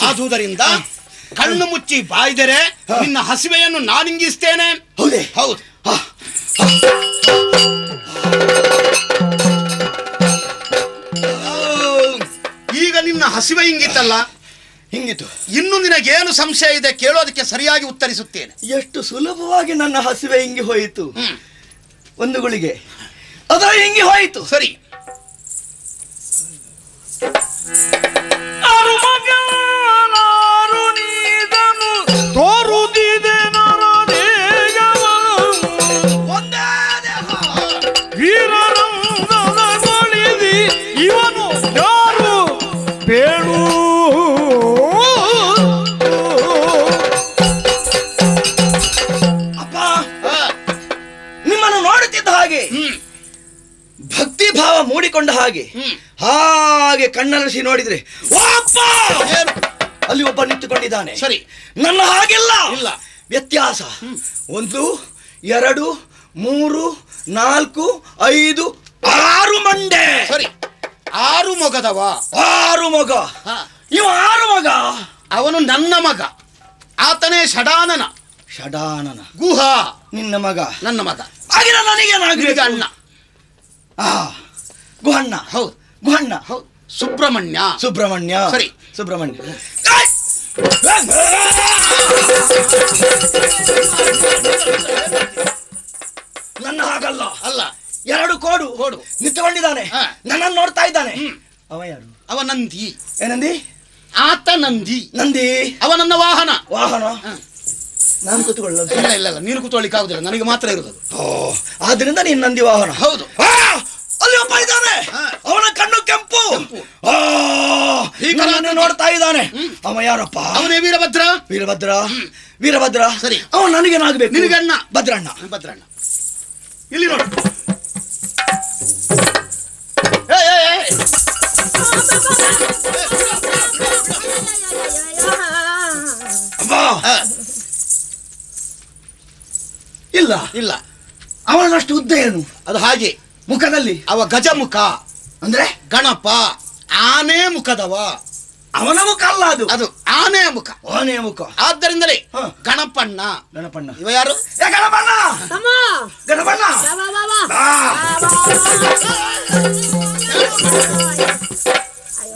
Speaker 2: ಆದುದರಿಂದ ಕಣ್ಣು ಮುಚ್ಚಿ ಬಾಯ್ದರೆ ನಿನ್ನ ಹಸಿವೆಯನ್ನು ನಾನಿಂಗಿಸ್ತೇನೆ.
Speaker 6: ಹೌದೇ?
Speaker 2: ಹೌದು. ಈಗ ನಿನ್ನ ಹಸಿವೆ ಹಿಂಗಿತ್ತಲ್ಲ,
Speaker 6: ಹಿಂಗಿತ್ತು.
Speaker 2: ಇನ್ನು ನಿನಗೇನು ಸಂಶಯ ಇದೆ ಕೇಳೋದಕ್ಕೆ ಸರಿಯಾಗಿ ಉತ್ತರಿಸುತ್ತೇನೆ.
Speaker 6: ಎಷ್ಟು ಸುಲಭವಾಗಿ ನನ್ನ ಹಸಿವೆ ಹಿಂಗಿ ಹೋಯಿತು. ಒಂದು ಗುಳಿಗೆ ಅದರ ಹಿಂಗಿ ಹೋಯಿತು.
Speaker 2: ಸರಿ,
Speaker 1: ತೋರುದಿದೆ
Speaker 6: ಒಂದೇ ದೇಹ
Speaker 1: ವೀರರಂಗದಗೊಳಿದಿ ಇವನು ಯಾರು ಬೇಡು
Speaker 6: ಮೂಡಿಕೊಂಡ ಹಾಗೆ ಹಾಗೆ ಕಣ್ಣರಸಿ ನೋಡಿದ್ರೆ ವಾಪ್ಪ! ಅಲ್ಲಿ ಒಬ್ಬ ನಿಂತುಕೊಂಡಿದ್ದಾನೆ.
Speaker 2: ಸರಿ.
Speaker 6: ನನ್ನ ಹಾಗೆಲ್ಲ
Speaker 2: ಇಲ್ಲ.
Speaker 6: ವ್ಯತ್ಯಾಸ 1 2 3 4 5 6 ಮಂಡೆ.
Speaker 2: ಸರಿ. 6 ಮೊಗದವ.
Speaker 6: 6 ಮಗ. ಇವ 6 ಮಗ.
Speaker 2: ಅವನು ನನ್ನ ಮಗ. ಆತನೇ ಷಡಾನನ.
Speaker 6: ಷಡಾನನ
Speaker 2: ಗುಹ
Speaker 6: ನಿನ್ನ ಮಗ.
Speaker 2: ನನ್ನ ಮಗ.
Speaker 6: ಆಗಿನ ನನಗೇನಾಗಬೇಕು?
Speaker 2: ಅಣ್ಣ.
Speaker 6: ಗುಹಣ್ಣ.
Speaker 2: ಹೌದು.
Speaker 6: ಗುಹಣ್ಣ.
Speaker 2: ಹೌದು. ಸುಬ್ರಹ್ಮಣ್ಯ.
Speaker 6: ಸುಬ್ರಹ್ಮಣ್ಯ.
Speaker 2: ಸರಿ.
Speaker 6: ಸುಬ್ರಹ್ಮಣ್ಯ. ನನ್ನ ಹಾಗಲ್ಲ.
Speaker 2: ಅಲ್ಲ.
Speaker 6: 2 ಕೋಡು ನಿಂತುಕೊಂಡಿದ್ದಾನೆ. ನನ್ನನ್ನು ನೋಡ್ತಾ ಇದ್ದಾನೆ. ಅವ ಯಾರು?
Speaker 2: ಅವ ನಂದಿ.
Speaker 6: ಏನಂದಿ?
Speaker 2: ಆತ ನಂದಿ.
Speaker 6: ನಂದಿ.
Speaker 2: ಅವ ನನ್ನ ವಾಹನ.
Speaker 6: ವಾಹನ. ನಾನು ಕೂತ್ಕೊಳ್ಳೋದು.
Speaker 2: ಇಲ್ಲ ಇಲ್ಲ ಇಲ್ಲ, ನೀನು ಕೂತ್ಕೊಳ್ಳಿಕ್ಕೆ ಆಗುದಿಲ್ಲ, ನನಗೆ ಮಾತ್ರ ಇರುವುದು.
Speaker 6: ಆದ್ರಿಂದ ನೀನು ನಂದಿ ವಾಹನ.
Speaker 2: ಹೌದು.
Speaker 6: ಅಲ್ಲಿ ಒಬ್ಬ ಇದ್ದಾನೆ. ಅವನ ಕಣ್ಣು ಕೆಂಪು. ನನ್ನನ್ನು ನೋಡ್ತಾ ಇದ್ದಾನೆ. ಅವ ಯಾರಪ್ಪ? ಅವನೇ
Speaker 2: ವೀರಭದ್ರ.
Speaker 6: ವೀರಭದ್ರ. ವೀರಭದ್ರ.
Speaker 2: ಸರಿ.
Speaker 6: ಅವ ನನಗೇನಾಗಬೇಕು?
Speaker 2: ನಿನಗೆ ಅಣ್ಣ.
Speaker 6: ಭದ್ರಣ್ಣ.
Speaker 2: ಭದ್ರಣ್ಣ. ಇಲ್ಲಿ ನೋಡು.
Speaker 6: ಇಲ್ಲ
Speaker 2: ಇಲ್ಲ.
Speaker 6: ಅವನಷ್ಟು ಉದ್ದ ಏನು?
Speaker 2: ಅದು ಹಾಗೆ
Speaker 6: ಮುಖದಲ್ಲಿ
Speaker 2: ಅವ ಗಜಮುಖ
Speaker 6: ಅಂದ್ರೆ
Speaker 2: ಗಣಪ. ಆನೆ ಮುಖದವ.
Speaker 6: ಅವನ ಮುಖ ಅಲ್ಲ ಅದು.
Speaker 2: ಅದು ಆನೆ ಮುಖ.
Speaker 6: ಆನೆಯ ಮುಖ.
Speaker 2: ಆದ್ದರಿಂದಲೇ ಗಣಪಣ್ಣ.
Speaker 6: ಗಣಪಣ್ಣ.
Speaker 2: ಇವ ಯಾರು?
Speaker 6: ಗಣಪಣ್ಣ. ಗಣಪಣ್ಣ.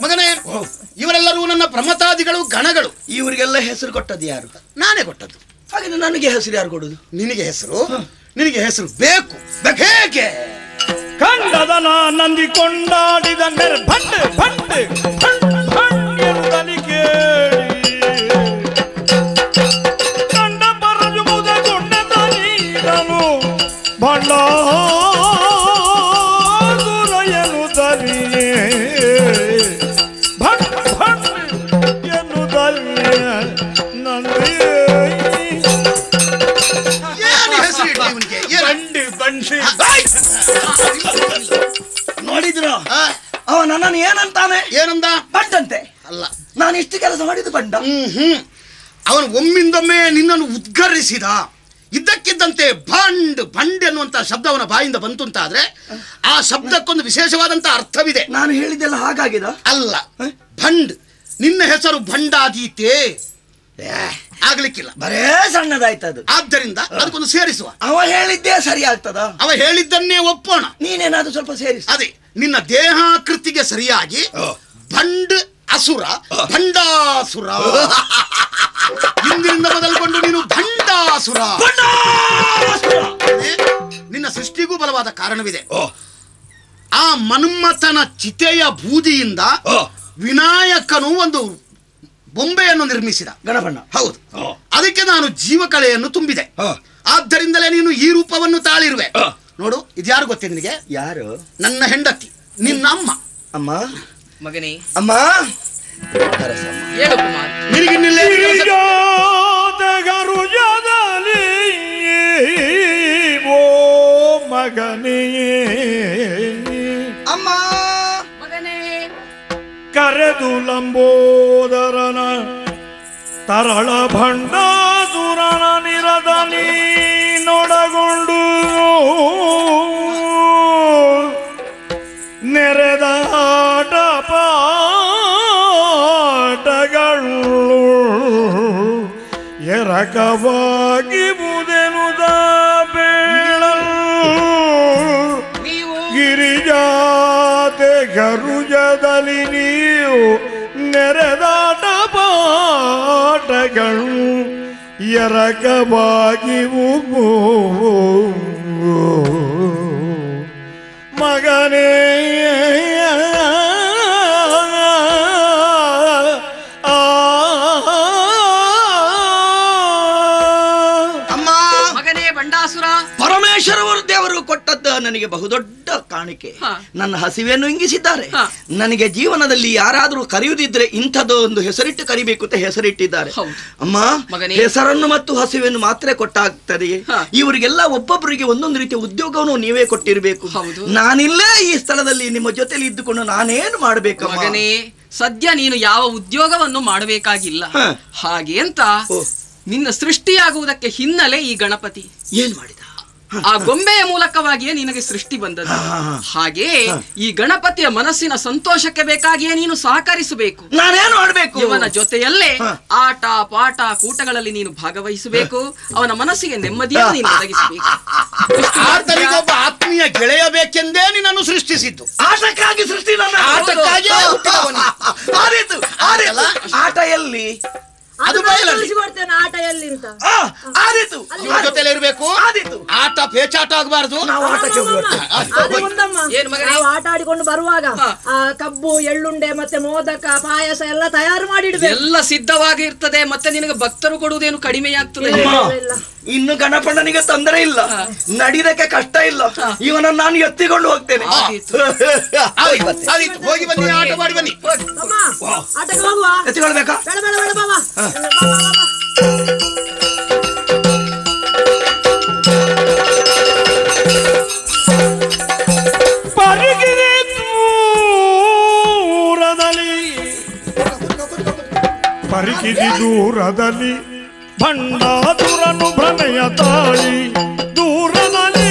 Speaker 2: ಮಗನೇ, ಇವರೆಲ್ಲರೂ ನನ್ನ ಪ್ರಮತಾದಿಗಳು, ಗಣಗಳು.
Speaker 6: ಇವರಿಗೆಲ್ಲ ಹೆಸರು ಕೊಟ್ಟದ್ದು ಯಾರು?
Speaker 2: ನಾನೇ ಕೊಟ್ಟದ್ದು.
Speaker 6: ಹಾಗೆ ನನಗೆ ಹೆಸರು ಯಾರು ಕೊಡುದು?
Speaker 2: ನಿನಗೆ ಹೆಸರು? ನಿನಗೆ ಹೆಸರು ಬೇಕು. ಹೇಗೆ?
Speaker 1: ಕಂಡದ ನಂದಿ ಕೊಂಡಾಡಿದ ನೆರೆ ಭಂಡೆ ಭಂಡೆ ಕಂಡ ಬರಜು ಮುದಗೊಂಡ ನೀರನು ಭಂಡಾಸುರಯನು ದಲಿಯೇ ಭಂಡ ಭಂಡ ಎನ್ನುದಲಿಯೇ ನಂದಿಯೇ.
Speaker 6: ನೋಡಿದ್ರ ಅವ ನನ್ನನ್ನು ಏನಂತಾನೆ?
Speaker 2: ಏನಂದ?
Speaker 6: ಬಂಡಂತೆ.
Speaker 2: ಅಲ್ಲ,
Speaker 6: ನಾನು ಇಷ್ಟು ಕೆಲಸ ಮಾಡಿದ್ದು ಬಂಡ.
Speaker 2: ಅವನು ಒಮ್ಮಿಂದೊಮ್ಮೆ ನಿನ್ನನ್ನು ಉದ್ಗರಿಸಿದ. ಇದ್ದಕ್ಕಿದ್ದಂತೆ ಭಂಡ್ ಭಂಡ್ ಎನ್ನುವಂತ ಶಬ್ದ ಅವನ ಬಾಯಿಂದ ಬಂತು ಅಂತ ಆದ್ರೆ ಆ ಶಬ್ದಕ್ಕೊಂದು ವಿಶೇಷವಾದಂತ ಅರ್ಥವಿದೆ.
Speaker 6: ನಾನು ಹೇಳಿದ್ದೆಲ್ಲ ಹಾಗಾಗಿದ?
Speaker 2: ಅಲ್ಲ, ಭಂಡ್. ನಿನ್ನ ಹೆಸರು ಭಂಡಾದೀತೆ ಆಗ್ಲಿಕ್ಕಿಲ್ಲ,
Speaker 6: ಬರೇ ಸಣ್ಣದಾಯ್ತದು.
Speaker 2: ಆದ್ದರಿಂದ ಅದಕ್ಕೊಂದು ಸೇರಿಸುವ.
Speaker 6: ಅವ ಹೇಳಿದ್ದೇ ಸರಿ ಆಗ್ತದ?
Speaker 2: ಅವ ಹೇಳಿದ್ದನ್ನೇ ಒಪ್ಪೋಣ.
Speaker 6: ನೀನೇನಾದ್ರೂ ಸ್ವಲ್ಪ ಸೇರಿಸ.
Speaker 2: ಅದೇ ನಿನ್ನ ದೇಹಾಕೃತಿಗೆ ಸರಿಯಾಗಿ ಭಂಡ್ ಅಸುರ, ಭಂಡಾಸುರ. ಇಂದಿನಿಂದ ಬದಲ್ಕೊಂಡು ನೀನು ಭಂಡಾಸುರ. ನಿನ್ನ ಸೃಷ್ಟಿಗೂ ಬಲವಾದ ಕಾರಣವಿದೆ. ಆ ಮನ್ಮಥನ ಚಿತೆಯ ಬೂದಿಯಿಂದ ವಿನಾಯಕನು ಒಂದು ಬೊಂಬೆಯನ್ನು ನಿರ್ಮಿಸಿದ.
Speaker 6: ಗಣಪಣ್ಣ.
Speaker 2: ಹೌದು. ಅದಕ್ಕೆ ನಾನು ಜೀವಕಳೆಯನ್ನು ತುಂಬಿದೆ. ಆದ್ದರಿಂದಲೇ ನೀನು ಈ ರೂಪವನ್ನು ತಾಳಿರುವೆ. ನೋಡು, ಇದ್ಯಾರು ಗೊತ್ತೇ ನಿನಗೆ?
Speaker 6: ಯಾರು? ನನ್ನ
Speaker 2: ಹೆಂಡತಿ, ನಿನ್ನ ಅಮ್ಮ.
Speaker 6: ಅಮ್ಮ.
Speaker 5: ಮಗನೇ.
Speaker 6: ಅಮ್ಮ.
Speaker 5: ಹೇಳು ಕುಮಾರ್.
Speaker 1: ಓ ಮಗನೇ.
Speaker 6: ಅಮ್ಮ.
Speaker 5: ಮಗನೇ.
Speaker 1: ಕರೆದು ಲಂಬೋದರನ ತರಳ ಭಂಡಾಸುರನ ನಿರದಲ್ಲಿ ನೊಡಗೊಂಡು ನೆರೆದಾಟ ಪಾಟಗಳು ಎರಕವಾಗಿ ಬುದೆನುದ ಬೇಳಲು ಗಿರಿಜಾತೆ ಗರುಜದಲ್ಲಿ ನೀವು ನೆರೆದಾಟ ಪಾಟಗಳು ಎರಕವಾಗಿ ಮಗನೇ.
Speaker 6: ಅಮ್ಮ.
Speaker 5: ಮಗನೇ ಬಂಡಾಸುರ.
Speaker 6: ಪರಮೇಶ್ವರ ದೇವರು ಕೊಟ್ಟದ್ದ ನನಗೆ ಬಹುದೊಡ್ಡ ಕಾಣಿಕೆ.
Speaker 5: ಹಾ.
Speaker 6: ನನ್ನ ಹಸಿವೆಯನ್ನು ಇಂಗಿಸಿದ್ದಾರೆ.
Speaker 5: ಹಾ.
Speaker 6: ನನಗೆ ಜೀವನದಲ್ಲಿ ಯಾರಾದರೂ ಕರೆಯುವುದಿದ್ರೆ ಇಂಥದ್ದು ಒಂದು ಹೆಸರಿಟ್ಟು ಕರಿಬೇಕು ಅಂತ ಹೆಸರಿಟ್ಟಿದ್ದಾರೆ.
Speaker 5: ಹೌದು.
Speaker 6: ಅಮ್ಮ,
Speaker 5: ಮಗನೇ.
Speaker 6: ಹೆಸರನ್ನು ಮತ್ತು ಹಸಿವೆಯನ್ನು ಮಾತ್ರ ಕೊಟ್ಟಾಗ್ತದೆಯೇ?
Speaker 5: ಹಾ.
Speaker 6: ಇವರಿಗೆಲ್ಲ ಒಬ್ಬೊಬ್ಬರಿಗೆ ಒಂದೊಂದು ರೀತಿಯ ಉದ್ಯೋಗವನ್ನು ನೀವೇ ಕೊಟ್ಟಿರಬೇಕು.
Speaker 5: ಹೌದು.
Speaker 6: ನಾನಿಲ್ಲೇ ಈ ಸ್ಥಳದಲ್ಲಿ ನಿಮ್ಮ ಜೊತೆಲಿ ಇದ್ದುಕೊಂಡು ನಾನೇನು ಮಾಡಬೇಕಮ್ಮ?
Speaker 5: ಮಗನೇ, ಸದ್ಯ ನೀನು ಯಾವ ಉದ್ಯೋಗವನ್ನು ಮಾಡಬೇಕಾಗಿಲ್ಲ.
Speaker 6: ಹಾ.
Speaker 5: ಹಾಗೆ ಅಂತ
Speaker 6: ಓ.
Speaker 5: ನಿನ್ನ ಸೃಷ್ಟಿಯಾಗುವುದಕ್ಕೆ ಹಿನ್ನೆಲೆ ಈ ಗಣಪತಿ.
Speaker 6: ಏನ್ ಮಾಡಿದ?
Speaker 5: ಆ ಗೊಂಬೆಯ ಮೂಲಕವಾಗಿಯೇ ನಿನಗೆ ಸೃಷ್ಟಿ ಬಂದದ್ದು. ಹಾಗೆ ಈ ಗಣಪತಿಯ ಮನಸ್ಸಿನ ಸಂತೋಷಕ್ಕೆ ಬೇಕಾಗಿಯೇ ನೀನು ಸಹಕರಿಸಬೇಕು.
Speaker 6: ನಾನೇನು ಮಾಡಬೇಕು?
Speaker 5: ಇವನ ಜೊತೆಯಲ್ಲೇ ಆಟ ಪಾಠ ಕೂಟಗಳಲ್ಲಿ ನೀನು ಭಾಗವಹಿಸಬೇಕು. ಅವನ ಮನಸ್ಸಿಗೆ ನೆಮ್ಮದಿಯನ್ನು ನೀನು ಒದಗಿಸಬೇಕು.
Speaker 2: ಆತನಿಗೊಬ್ಬ ಆತ್ಮೀಯ ಗೆಳೆಯ ಬೇಕೆಂದೇ ನಿನ್ನನ್ನು ಸೃಷ್ಟಿಸಿದ್ದು.
Speaker 6: ಆಟಕ್ಕಾಗಿ ಸೃಷ್ಟಿ ನನ್ನ
Speaker 2: ಆಟಕ್ಕಾಗಿಯೇ ಹುಟ್ಟಿದವನು.
Speaker 6: ಆದೀತು, ಆದೀತು. ಆಟ ಎಲ್ಲಿ?
Speaker 2: ಅದು ಬಯಲಲ್ಲಿ.
Speaker 3: ತೋರಿಸಿಕೊಡ್ತೇನೆ ಆಟ ಎಲ್ಲಿ ಅಂತ.
Speaker 6: ಆದೀತು.
Speaker 2: ಇವ್ರ ಜೊತೆಲಿ ಇರ್ಬೇಕು.
Speaker 6: ಆದೀತು.
Speaker 2: ಆಟ ಪೇಚಾಟ ಆಗಬಾರ್ದು.
Speaker 6: ನಾವು ಆಟಕ್ಕೆ ಹೋಗ್ಬೇಕು.
Speaker 3: ಅದು ಮುಂದಮ್ಮ.
Speaker 5: ಏನ್ ಮಗನೇ?
Speaker 3: ನಾವು ಆಟ ಆಡಿಕೊಂಡು ಬರುವಾಗ ಆ ಕಬ್ಬು ಎಳ್ಳುಂಡೆ ಮತ್ತೆ ಮೋದಕ ಪಾಯಸ ಎಲ್ಲ ತಯಾರು ಮಾಡಿಡ್ಬೇಕು.
Speaker 5: ಎಲ್ಲ ಸಿದ್ಧವಾಗಿ ಇರ್ತದೆ. ಮತ್ತೆ ನಿನಗೆ ಭಕ್ತರು ಕೊಡುವುದೇನು ಕಡಿಮೆಯಾಗ್ತದೆ?
Speaker 3: ಇಲ್ಲ.
Speaker 6: ಇನ್ನು ಗಣಪಣ್ಣನಿಗೆ ತೊಂದರೆ ಇಲ್ಲ, ನಡೀದಕ್ಕೆ ಕಷ್ಟ ಇಲ್ಲ. ಇವನನ್ನು ನಾನು ಎತ್ತಿಕೊಂಡು ಹೋಗ್ತೇನೆ.
Speaker 5: ಆದೀತು.
Speaker 2: ಆದೀತು, ಹೋಗಿ ಬನ್ನಿ, ಆಟ ಮಾಡಿ ಬನ್ನಿ.
Speaker 3: ಅಮ್ಮ, ಆಟಕ್ಕೆ ಹೋಗುವ.
Speaker 6: ಎತ್ತಿಕೊಳ್ಬೇಕಾ?
Speaker 3: ಬೇಡ ಬೇಡ ಬೇಡ ಬಾಬಾ.
Speaker 1: ಪರಿಗಿರಿ ದೂರದಲ್ಲಿ ಪರಿಗಿರಿ ದೂರದಲ್ಲಿ ಭಂಡಾಸುರನು ಭ್ರಮೆಯ ತಾಳಿ ದೂರದಲ್ಲಿ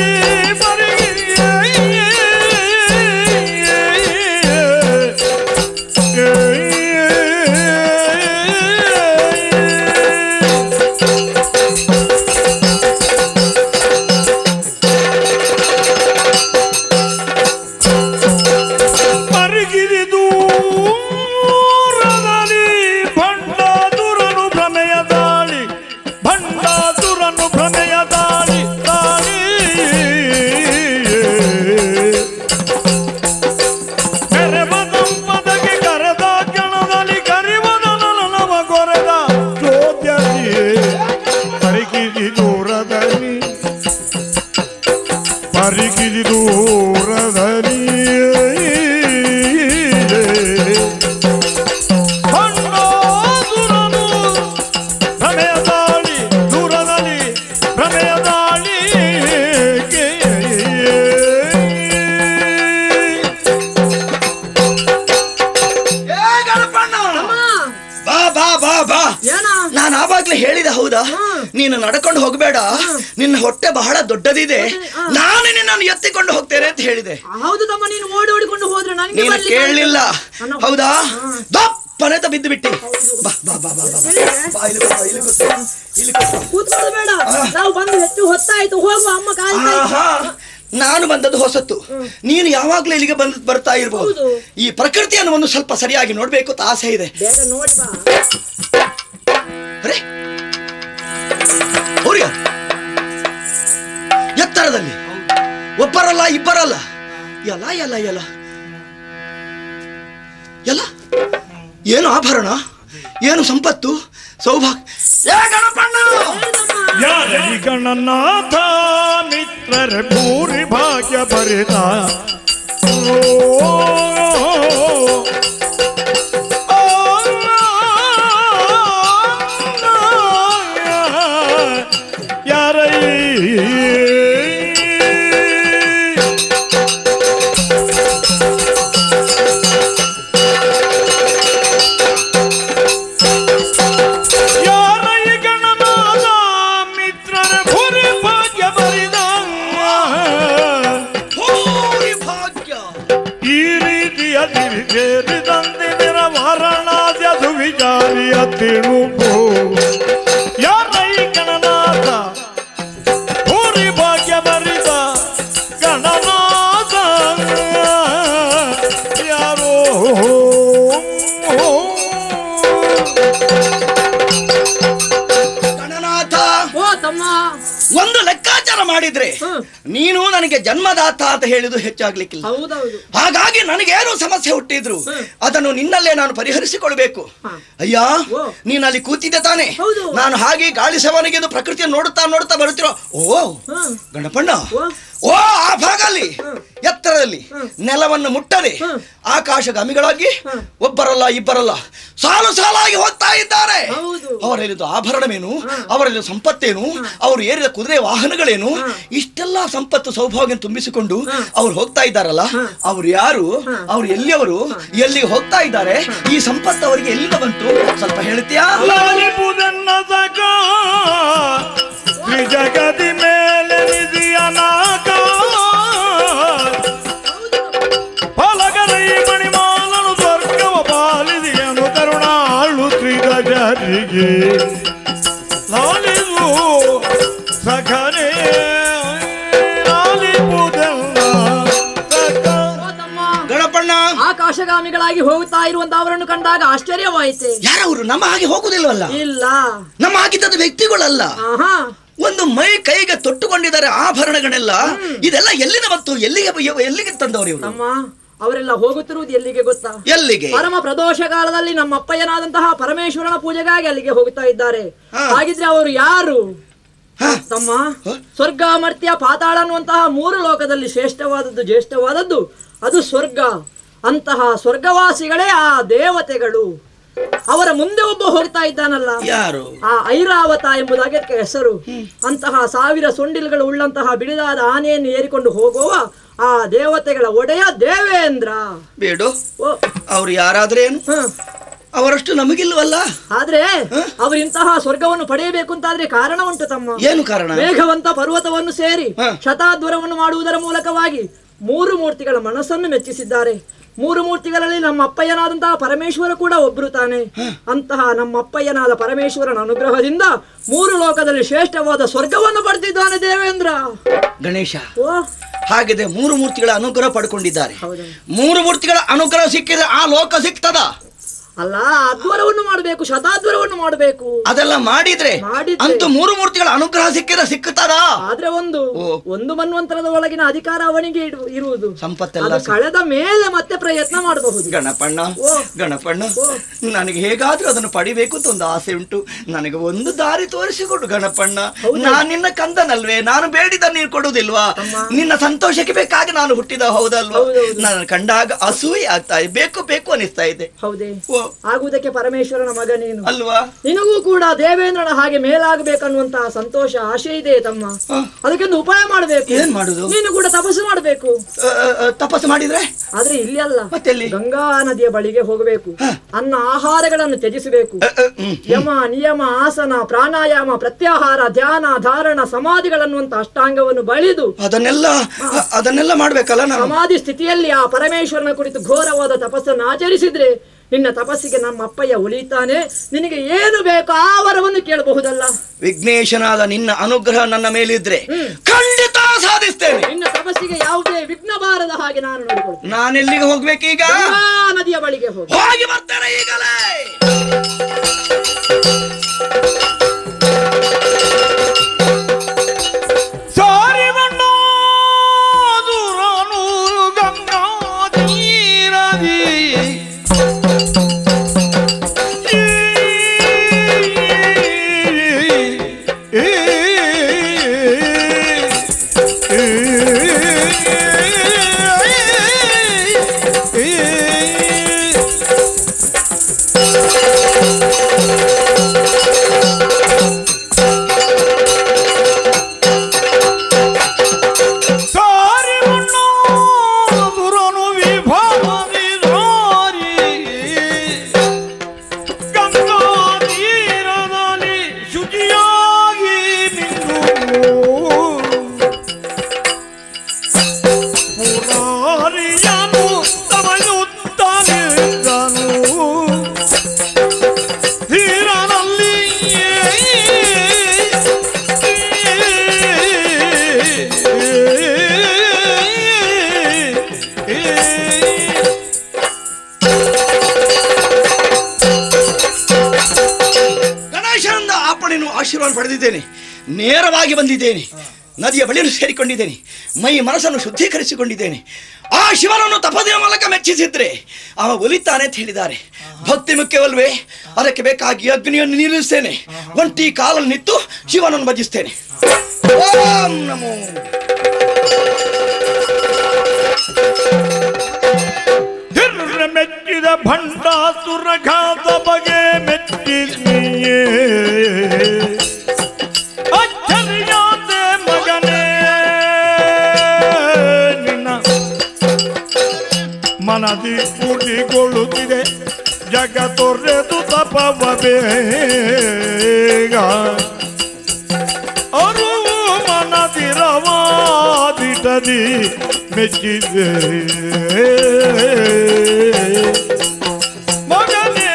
Speaker 6: ಹೇಳಿದ ಹೌದಾ? ನೀನು ನಡ್ಕೊಂಡು ಹೋಗಬೇಡ, ನಿನ್ನ ಹೊಟ್ಟೆ ಬಹಳ ದೊಡ್ಡದಿದೆ, ನಾನು ನಿನ್ನನ್ನು ಎತ್ತಿಕೊಂಡು ಹೋಗ್ತೇನೆ ಅಂತ ಹೇಳಿದೆ.
Speaker 3: ಹೌದು ತಮ್ಮ, ನೀನು ಓಡಿ ಓಡಿಕೊಂಡು ಹೋದ್ರೆ ನನಗೆ
Speaker 6: ನೀನು ಕೇಳಲಿಲ್ಲ ಹೌದಾ? ದಪ್ಪನೆತ ಬಿದ್ದು ಬಿಟ್ಟಿ.
Speaker 3: ಕೂತ್ಕೊಳ್ಳ ಬೇಡ, ನಾವು ಬಂದು ಹೆಚ್ಚು ಹೊತ್ತಾಯ್ತು, ಹೋಗುವ. ಅಮ್ಮ
Speaker 6: ನಾನು ಬಂದದ್ದು ಹೊಸತ್ತು, ನೀನು ಯಾವಾಗ್ಲೂ ಇಲ್ಲಿಗೆ ಬರ್ತಾ ಇರಬಹುದು. ಈ ಪ್ರಕೃತಿಯನ್ನು ಒಂದು ಸ್ವಲ್ಪ ಸರಿಯಾಗಿ ನೋಡ್ಬೇಕು ಅಂತ ಆಸೆ ಇದೆ.
Speaker 3: ನೋಡಿ ಬಾ.
Speaker 6: ಎತ್ತರದಲ್ಲಿ ಒಬ್ಬರಲ್ಲ ಇಬ್ಬರಲ್ಲ, ಎಲ್ಲ ಎಲ್ಲ ಎಲ್ಲ ಎಲ್ಲ ಏನು ಆಭರಣ, ಏನು ಸಂಪತ್ತು, ಸೌಭಾಗ್ಯ.
Speaker 1: ಯಾರಲಿ ಗಣನಾಥ ಮಿತ್ರರ ಭೂರಿ ಭಾಗ್ಯ ಬರೆದ ತಿಳುಗೋ ಯಾರೈ ಗಣನಾಥ ಭೂರಿ ಭಾಗ್ಯ ಬರಿದ ಗಣನಾಥ ಯಾರೋ
Speaker 6: ಗಣನಾಥ.
Speaker 3: ಓ ತಮ್ಮ,
Speaker 6: ಒಂದು ಲೆಕ್ಕಾಚಾರ ಮಾಡಿದ್ರೆ ನೀನು ನನಗೆ ಜನ್ಮದಾತ ಅಂತ ಹೇಳಿದು ಹೆಚ್ಚಾಗ್ಲಿಕ್ಕಿಲ್ಲ.
Speaker 3: ಹೌದೌದು.
Speaker 6: ಹಾಗಾಗಿ ನನಗೇನು ಸಮಸ್ಯೆ ಹುಟ್ಟಿದ್ರು ಅದನ್ನು ನಿನ್ನಲ್ಲೇ ನಾನು ಪರಿಹರಿಸಿಕೊಳ್ಬೇಕು. ಅಯ್ಯ, ನೀನು ಅಲ್ಲಿ ಕೂತಿದ್ದೆ ತಾನೆ, ನಾನು ಹಾಗೆ ಗಾಳಿ ಸವನಿಗೆ ಪ್ರಕೃತಿಯನ್ನು ನೋಡುತ್ತಾ ನೋಡುತ್ತಾ ಬರುತ್ತಿರೋ. ಓ ಗಣಪಣ್ಣ, ಓ ಆ ಭಾಗ ಅಲ್ಲಿ ಎತ್ತರದಲ್ಲಿ ನೆಲವನ್ನು ಮುಟ್ಟದೆ ಆಕಾಶಗಾಮಿಗಳಾಗಿ ಒಬ್ಬರಲ್ಲ ಇಬ್ಬರಲ್ಲ ಸಾಲು ಸಾಲಾಗಿ ಹೋಗ್ತಾ ಇದ್ದಾರೆ. ಅವರಲ್ಲಿದ್ದ ಆಭರಣವೇನು, ಅವರಲ್ಲಿ ಸಂಪತ್ತೇನು, ಅವರು ಏರಿದ ಕುದುರೆ ವಾಹನಗಳೇನು, ಇಷ್ಟೆಲ್ಲ ಸಂಪತ್ತು ಸೌಭಾಗ್ಯ ತುಂಬಿಸಿಕೊಂಡು ಅವ್ರು ಹೋಗ್ತಾ ಇದ್ದಾರಲ್ಲ, ಅವ್ರು ಯಾರು, ಅವ್ರು ಎಲ್ಲಿಯವರು, ಎಲ್ಲಿಗೆ ಹೋಗ್ತಾ ಇದ್ದಾರೆ, ಈ ಸಂಪತ್ತು ಅವರಿಗೆ ಎಲ್ಲಿಂದ ಬಂತು ಸ್ವಲ್ಪ ಹೇಳ್ತೀಯಾ?
Speaker 1: ಜಗದಿ ಮೇಲೆ ನಿಧಿಯನಾಗ ಫಲಗರೈ ಮಣಿಮಾಲನು ಸ್ವರ್ಗವ ಪಾಲಿಸಿಯನು ಕರುಣಾಳು ತ್ರಿಗಜರಿಗೆ ಲಾಲಿಸು ಸಖನೇ
Speaker 6: ಗಣಪಣ್ಣ
Speaker 3: ಆಕಾಶಗಾಮಿಗಳಾಗಿ ಹೋಗುತ್ತಾ ಇರುವಂತ ಅವರನ್ನು ಕಂಡಾಗ ಆಶ್ಚರ್ಯವಾಯಿತೆ.
Speaker 6: ಯಾರವರು? ನಮ್ಮ ಹಾಗೆ ಹೋಗುದಿಲ್ವಲ್ಲ,
Speaker 3: ಇಲ್ಲ,
Speaker 6: ನಮ್ಮ ಆಗಿದ್ದ ವ್ಯಕ್ತಿಗಳಲ್ಲ. ಒಂದು ಮೈ ಕೈಗೆ ತೊಟ್ಟುಕೊಂಡಿದ್ದಾರೆ ಆಭರಣಗಳೆಲ್ಲ. ಇದೆಲ್ಲ ಎಲ್ಲಿನ ಬಂತು? ಎಲ್ಲಿಗೆ ತಂದವರು ಇವರು?
Speaker 3: ಅವರೆಲ್ಲ ಹೋಗುತ್ತಿರುವುದು ಎಲ್ಲಿಗೆ ಗೊತ್ತಾ?
Speaker 6: ಎಲ್ಲಿಗೆ?
Speaker 3: ಪರಮ ಪ್ರದೋಷ ಕಾಲದಲ್ಲಿ ನಮ್ಮ ಅಪ್ಪಯ್ಯನಾದಂತಹ ಪರಮೇಶ್ವರನ ಪೂಜೆಗಾಗಿ ಅಲ್ಲಿಗೆ ಹೋಗುತ್ತಾ ಇದ್ದಾರೆ. ಹಾಗಿದ್ರೆ ಅವರು ಯಾರು ತಮ್ಮ? ಸ್ವರ್ಗ, ಮರ್ತ್ಯ, ಪಾತಾಳ ಅನ್ನುವಂತಹ 3 ಲೋಕದಲ್ಲಿ ಶ್ರೇಷ್ಠವಾದದ್ದು ಜ್ಯೇಷ್ಠವಾದದ್ದು ಅದು ಸ್ವರ್ಗ. ಅಂತಹ ಸ್ವರ್ಗವಾಸಿಗಳೇ ಆ ದೇವತೆಗಳು. ಅವರ ಮುಂದೆ ಒಬ್ಬ ಹೋಗ್ತಾ ಇದ್ದಾನಲ್ಲ,
Speaker 6: ಯಾರು?
Speaker 3: ಆ ಐರಾವತ ಎಂಬುದಾಗಿ ಅದಕ್ಕೆ ಹೆಸರು. ಅಂತಹ 1000 ಸೊಂಡಿಲುಗಳು ಉಳ್ಳಂತಹ ಬಿಳಿದಾದ ಆನೆಯನ್ನು ಏರಿಕೊಂಡು ಹೋಗುವ ಆ ದೇವತೆಗಳ ಒಡೆಯ ದೇವೇಂದ್ರ.
Speaker 6: ಬೇಡು, ಅವ್ರು ಯಾರಾದ್ರೇನು, ಅವರಷ್ಟು ನಮಗಿಲ್ವಲ್ಲ.
Speaker 3: ಆದ್ರೆ ಅವರು ಇಂತಹ ಸ್ವರ್ಗವನ್ನು ಪಡೆಯಬೇಕು ಅಂತಾದ್ರೆ ಕಾರಣ ಉಂಟು ತಮ್ಮ.
Speaker 6: ಏನು ಕಾರಣ?
Speaker 3: ಮೇಘವಂತ ಪರ್ವತವನ್ನು ಸೇರಿ ಶತಾದ್ವರವನ್ನು ಮಾಡುವುದರ ಮೂಲಕವಾಗಿ 3 ಮೂರ್ತಿಗಳ ಮನಸ್ಸನ್ನು ಮೆಚ್ಚಿಸಿದ್ದಾರೆ. 3 ಮೂರ್ತಿಗಳಲ್ಲಿ ನಮ್ಮ ಅಪ್ಪಯ್ಯನಾದಂತಹ ಪರಮೇಶ್ವರ ಕೂಡ ಒಬ್ರು ತಾನೆ. ಅಂತಹ ನಮ್ಮ ಅಪ್ಪಯ್ಯನಾದ ಪರಮೇಶ್ವರನ ಅನುಗ್ರಹದಿಂದ 3 ಲೋಕದಲ್ಲಿ ಶ್ರೇಷ್ಠವಾದ ಸ್ವರ್ಗವನ್ನು ಪಡೆದಿದ್ದಾನೆ ದೇವೇಂದ್ರ.
Speaker 6: ಗಣೇಶ, ಹಾಗಿದೆ 3 ಮೂರ್ತಿಗಳ ಅನುಗ್ರಹ ಪಡ್ಕೊಂಡಿದ್ದಾರೆ. 3 ಮೂರ್ತಿಗಳ ಅನುಗ್ರಹ ಸಿಕ್ಕಿದ್ರೆ ಆ ಲೋಕ ಸಿಗ್ತದ?
Speaker 3: ಅಲ್ಲ, ಅದ್ವರವನ್ನು ಮಾಡಬೇಕು, ಶತಾದ್ವರವನ್ನು ಮಾಡಬೇಕು.
Speaker 6: ಅದೆಲ್ಲ ಮಾಡಿದ್ರೆ ಅಂತೂ 3 ಮೂರ್ತಿಗಳ ಅನುಗ್ರಹ ಸಿಕ್ಕಿದ್ರೆ ಸಿಕ್ಕುತ್ತದ? ಆದ್ರೆ
Speaker 3: ಒಂದು ಮನ್ವಂತರದ ಒಳಗಿನ ಅಧಿಕಾರ ಅವನಿಗೆ ಇರುವುದು.
Speaker 6: ಸಂಪತ್ತೆಲ್ಲ
Speaker 3: ಕಳೆದ ಮೇಲೆ ಮತ್ತೆ ಪ್ರಯತ್ನ ಮಾಡಬಹುದು.
Speaker 6: ಗಣಪಣ್ಣ, ನನಗೆ ಹೇಗಾದ್ರೂ ಅದನ್ನು ಪಡಿಬೇಕು ಅಂತ ಒಂದು ಆಸೆ ಉಂಟು. ನನಗೆ ಒಂದು ದಾರಿ ತೋರಿಸಿಕೊಡು ಗಣಪಣ್ಣ. ನಾನು ನಿನ್ನ ಕಂದನಲ್ವೇ, ನಾನು ಬೇಡಿದ ನೀನು ಕೊಡುವುದಿಲ್ವಾ? ನಿನ್ನ ಸಂತೋಷಕ್ಕೆ ಬೇಕಾಗಿ ನಾನು ಹುಟ್ಟಿದ, ಹೌದಲ್ವಾ? ನನ್ನ ಕಂಡಾಗ ಅಸೂಯೆ ಆಗ್ತಾ ಇದೆ, ಬೇಕು ಅನಿಸ್ತಾ ಇದೆ.
Speaker 3: ಹೌದೇ? ಆಗುವುದಕ್ಕೆ ಪರಮೇಶ್ವರನ ಮಗ ನೀನು
Speaker 6: ಅಲ್ವಾ?
Speaker 3: ನಿನಗೂ ಕೂಡ ದೇವೇಂದ್ರನ ಹಾಗೆ ಮೇಲಾಗಬೇಕನ್ನುವಂತಹ ಸಂತೋಷ ಆಶೆ ಇದೆ ತಮ್ಮ. ಅದಕ್ಕೊಂದು ಉಪಾಯ ಮಾಡಬೇಕು.
Speaker 6: ಏನ್ ಮಾಡುದು?
Speaker 3: ನೀನು ಕೂಡ ತಪಸ್ಸು ಮಾಡಬೇಕು.
Speaker 6: ತಪಸ್ಸು ಮಾಡಿದ್ರೆ?
Speaker 3: ಆದ್ರೆ ಇಲ್ಲಿ ಅಲ್ಲ, ಗಂಗಾ ನದಿಯ ಬಳಿಗೆ ಹೋಗಬೇಕು. ಅನ್ನ ಆಹಾರಗಳನ್ನು ತ್ಯಜಿಸಬೇಕು. ಯಮ, ನಿಯಮ, ಆಸನ, ಪ್ರಾಣಾಯಾಮ, ಪ್ರತ್ಯಾಹಾರ, ಧ್ಯಾನ, ಧಾರಣ, ಸಮಾಧಿಗಳನ್ನುವಂತ ಅಷ್ಟಾಂಗವನ್ನು ಬಳಿದು
Speaker 6: ಅದನ್ನೆಲ್ಲ ಮಾಡ್ಬೇಕಲ್ಲ.
Speaker 3: ಸಮಾಧಿ ಸ್ಥಿತಿಯಲ್ಲಿ ಆ ಪರಮೇಶ್ವರನ ಕುರಿತು ಘೋರವಾದ ತಪಸ್ಸನ್ನು ಆಚರಿಸಿದ್ರೆ ನಿನ್ನ ತಪಸ್ಸಿಗೆ ನಮ್ಮ ಅಪ್ಪಯ್ಯ ಉಳಿತಾನೆ. ನಿನಗೆ ಏನು ಬೇಕೋ ಆ ವರವನ್ನು ಕೇಳಬಹುದಲ್ಲ.
Speaker 6: ವಿಘ್ನೇಶನಾದ ನಿನ್ನ ಅನುಗ್ರಹ ನನ್ನ ಮೇಲಿದ್ರೆ ಖಂಡಿತ ಸಾಧಿಸ್ತೇನೆ.
Speaker 3: ನಿನ್ನ ತಪಸ್ಸಿಗೆ ಯಾವುದೇ ವಿಘ್ನ ಬಾರದ ಹಾಗೆ ನಾನು ನೋಡಿಕೊಳ್ತೇನೆ.
Speaker 6: ನಾನೆಲ್ಲಿಗೆ ಹೋಗ್ಬೇಕೀಗ?
Speaker 3: ನದಿಯ ಬಳಿಗೆ
Speaker 6: ಹೋಗಿ ಬರ್ತೇನೆ ಈಗಲೇ. ಆಶೀರ್ವಾದ ಪಡೆದಿದ್ದೇನೆ. ನೇರವಾಗಿ ಬಂದಿದ್ದೇನೆ. ನದಿಯ ಬಳಿಯನ್ನು ಸೇರಿಕೊಂಡಿದ್ದೇನೆ. ಮೈ ಮನಸ್ಸನ್ನು ಶುದ್ಧೀಕರಿಸಿಕೊಂಡಿದ್ದೇನೆ. ಆ ಶಿವನನ್ನು ತಪದೆಯ ಮೂಲಕ ಮೆಚ್ಚಿಸಿದ್ರೆ ಅವ ಒಲಿತಾನೆ ಅಂತ ಹೇಳಿದ್ದಾರೆ. ಭಕ್ತಿ ಮುಖ್ಯವಲ್ವೇ? ಅದಕ್ಕೆ ಬೇಕಾಗಿ ಅಗ್ನಿಯನ್ನು ನಿಲ್ಲಿಸ್ತೇನೆ. ಒಂಟಿ ಕಾಲಲ್ಲಿ ನಿಂತು ಶಿವನನ್ನು ಭಜಿಸ್ತೇನೆ. ಓಂ ನಮೋ
Speaker 1: ಮೆಚ್ಚಿದ ಭಂಡಾಸುರಘಾತ ಬಗೆ ಮೆಚ್ಚಿದೆಯೇ ಅಚ್ಚರಿಯಾದೆ ಮಗನೇ ನಿನ್ನ ಮನದಿ ಪುಟಿಗೊಳ್ಳುತ್ತಿದೆ ಜಗ ತೊರೆದು ತಪವ ಬೇಗ ಅರು ಮನದಿರವಾದಿಟದಿ ಮೆಚ್ಚಿದೆ ಮಗನೇ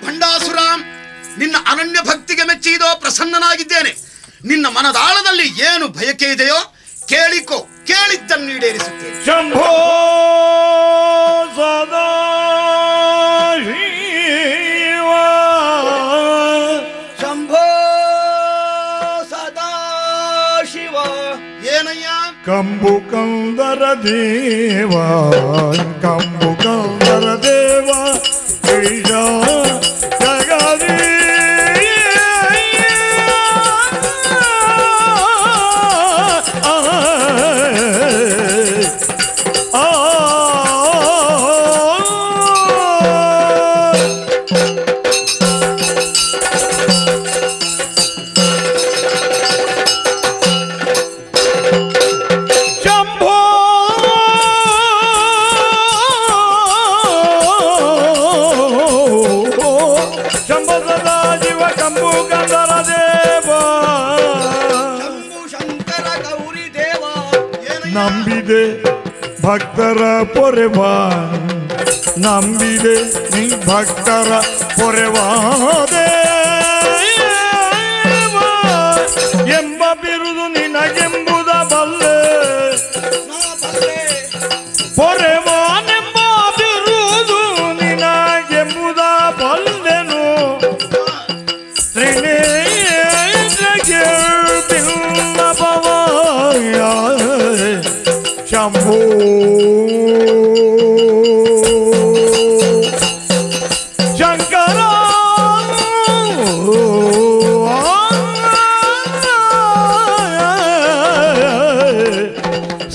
Speaker 2: ಭಂಡಾಸುರ, ನಿನ್ನ ಅನನ್ಯ ಭಕ್ತಿಗೆ ಮೆಚ್ಚಿದೋ ಪ್ರಸನ್ನನಾಗಿದ್ದೇನೆ. ನಿನ್ನ ಮನದಾಳದಲ್ಲಿ ಏನು ಬಯಕೆ ಇದೆಯೋ ಕೇಳಿಕೋ, ಕೇಳಿದ್ದನ್ನು ಈಡೇರಿಸುತ್ತೇನೆ.
Speaker 1: ಶಂಭೋ ಸದಾ ಶಿವ,
Speaker 6: ಶಂಭೋ ಸದಾ ಶಿವ.
Speaker 2: ಏನಯ್ಯ?
Speaker 1: ಕಂಬು ಕಂದರ ದೇವ, ಕಂಬು ಕಂದರ ದೇವ ಈಶ ಜಗದೀ ನಂಬಿದೆ ಭಕ್ತರ ಪೊರೆವಾ, ನಂಬಿದೆ ನೀ ಭಕ್ತರ ಪೊರೆವಾದೆ ಎಂಬ ಬಿರುದು ನಿನಗೆಂಬುದ ಬಲ್ಲೆ, ಪೊರೆವಾನೆಂಬ ಬಿರುದು ನಿನಗೆಂಬುದ ಬಲ್ಲೆನು. ಶಂಭೋ ಶಂಕರ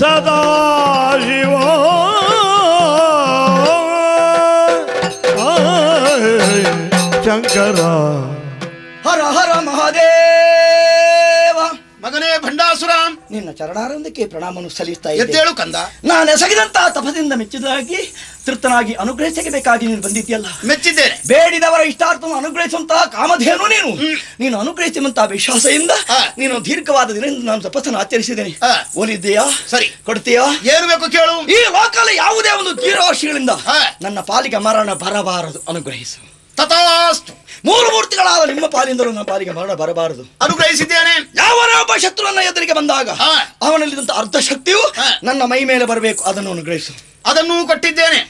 Speaker 1: ಸದಾ ಶಿವ ಶಂಕರ.
Speaker 6: ಹರ ಹರ ಮಹಾದೇವ.
Speaker 2: ಮಗನೇ ಭಂಡಾಸುರ,
Speaker 6: ನಿನ್ನ ಚರಣಾರಂಭಕ್ಕೆ ಪ್ರಣಾಮವನ್ನು ಸಲ್ಲಿಸ್ತಾ ಇದ್ದೇನೆ.
Speaker 2: ಎದ್ದೇಳು ಕಂದ.
Speaker 6: ನಾನು ಎಸಗಿದಂತಹ ತಪದಿಂದ ಮೆಚ್ಚಿದಾಗಿ ತೃಪ್ತನಾಗಿ ಅನುಗ್ರಹಿಸಬೇಕಾಗಿ ನೀನು ಬಂದಿದ್ದೀಯಲ್ಲ,
Speaker 2: ಮೆಚ್ಚಿದ್ದೇನೆ.
Speaker 6: ಬೇಡಿದವರ ಇಷ್ಟಾರ್ಥವನ್ನು ಅನುಗ್ರಹಿಸುವಂತಹ ಕಾಮಧೇನು ನೀನು. ನೀನು ಅನುಗ್ರಹಿಸುವಂತಹ ವಿಶ್ವಾಸದಿಂದ ನೀನು ದೀರ್ಘವಾದ ದಿನದಿಂದ ನಾನು ತಪಸ್ಸನ್ನು ಆಚರಿಸಿದ್ದೇನೆ. ಓಲಿದ್ದೀಯಾ?
Speaker 2: ಸರಿ,
Speaker 6: ಕೊಡ್ತೀಯಾ?
Speaker 2: ಏನು ಬೇಕು ಕೇಳು.
Speaker 6: ಈ ಲೋಕದಲ್ಲಿ ಯಾವುದೇ ಒಂದು ಜೀವರಾಶಿಗಳಿಂದ ನನ್ನ ಪಾಲಿಗೆ ಮರಣ ಬರಬಾರದು, ಅನುಗ್ರಹಿಸು.
Speaker 2: ತಥಾಸ್ತು.
Speaker 6: ಮೂರು ಮೂರ್ತಿಗಳಾದ ನಿಮ್ಮ ಪಾಲಿಂದಲೂ ನನ್ನ ಪಾಲಿಗೆ ಮರಣ ಬರಬಾರದು,
Speaker 2: ಅನುಗ್ರಹಿಸಿದ್ದೇನೆ.
Speaker 6: ಯಾವನೇ ಒಬ್ಬ ಶತ್ರುವನ್ನ ಎದುರಿಗೆ ಬಂದಾಗ ಅವನಲ್ಲಿದ್ದಂತ ಅರ್ಧ ಶಕ್ತಿಯು ನನ್ನ ಮೈ ಮೇಲೆ ಬರಬೇಕು, ಅದನ್ನು ಅನುಗ್ರಹಿಸು.
Speaker 2: ಅದನ್ನೂ ಕೊಟ್ಟಿದ್ದೇನೆ.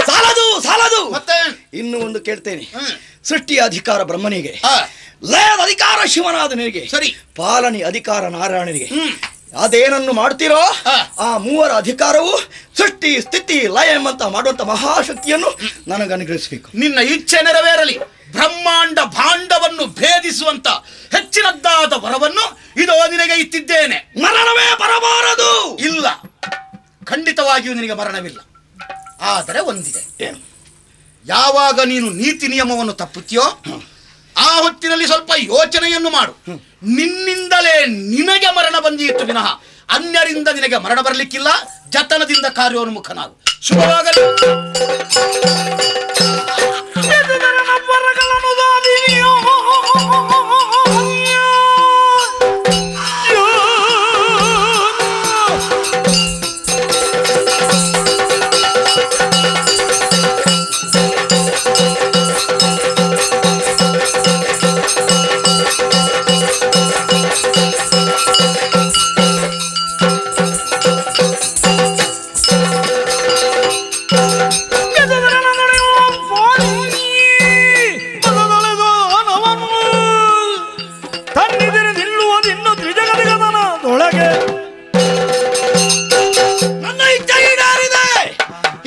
Speaker 6: ಸಾಲದು ಸಾಲದು.
Speaker 2: ಮತ್ತೆ
Speaker 6: ಇನ್ನು ಒಂದು ಕೇಳ್ತೇನೆ. ಸೃಷ್ಟಿಯ ಅಧಿಕಾರ ಬ್ರಹ್ಮನಿಗೆ, ಲಯದ ಅಧಿಕಾರ ಶಿವನಾದ ನಿನಗೆ,
Speaker 2: ಸರಿ,
Speaker 6: ಪಾಲನೆ ಅಧಿಕಾರ ನಾರಾಯಣನಿಗೆ. ಅದೇನನ್ನು ಮಾಡ್ತೀರೋ ಆ ಮೂವರ ಅಧಿಕಾರವು ಸೃಷ್ಟಿ ಸ್ಥಿತಿ ಲಯ ಎಂಬಂತ ಮಾಡುವಂತ ಮಹಾಶಕ್ತಿಯನ್ನು ನನಗೆ ಅನುಗ್ರಹಿಸಬೇಕು.
Speaker 2: ನಿನ್ನ ಇಚ್ಛೆ ನೆರವೇರಲಿ. ಬ್ರಹ್ಮಾಂಡ ಭಾಂಡವನ್ನು ಭೇದಿಸುವಂತ ಹೆಚ್ಚಿನದ್ದಾದ ವರವನ್ನು ಇದೋ ನಿನಗೆ ಇತ್ತಿದ್ದೇನೆ.
Speaker 6: ಮರಣವೇ ಬರಬಾರದು.
Speaker 2: ಇಲ್ಲ, ಖಂಡಿತವಾಗಿಯೂ ನಿನಗೆ ಮರಣವಿಲ್ಲ. ಆದರೆ ಒಂದಿದೆ.
Speaker 6: ಏನು?
Speaker 2: ಯಾವಾಗ ನೀನು ನೀತಿ ನಿಯಮವನ್ನು ತಪ್ಪುತ್ತೀಯೋ ಆ ಹೊತ್ತಿನಲ್ಲಿ ಸ್ವಲ್ಪ ಯೋಚನೆಯನ್ನು ಮಾಡು. ನಿನ್ನಿಂದಲೇ ನಿನಗೆ ಮರಣ ಬಂದಿತ್ತು ವಿನಃ ಅನ್ಯರಿಂದ ನಿನಗೆ ಮರಣ ಬರಲಿಕ್ಕಿಲ್ಲ. ಜತನದಿಂದ ಕಾರ್ಯೋನ್ಮುಖನಾಗು. ಶುಭವಾಗಲಿ.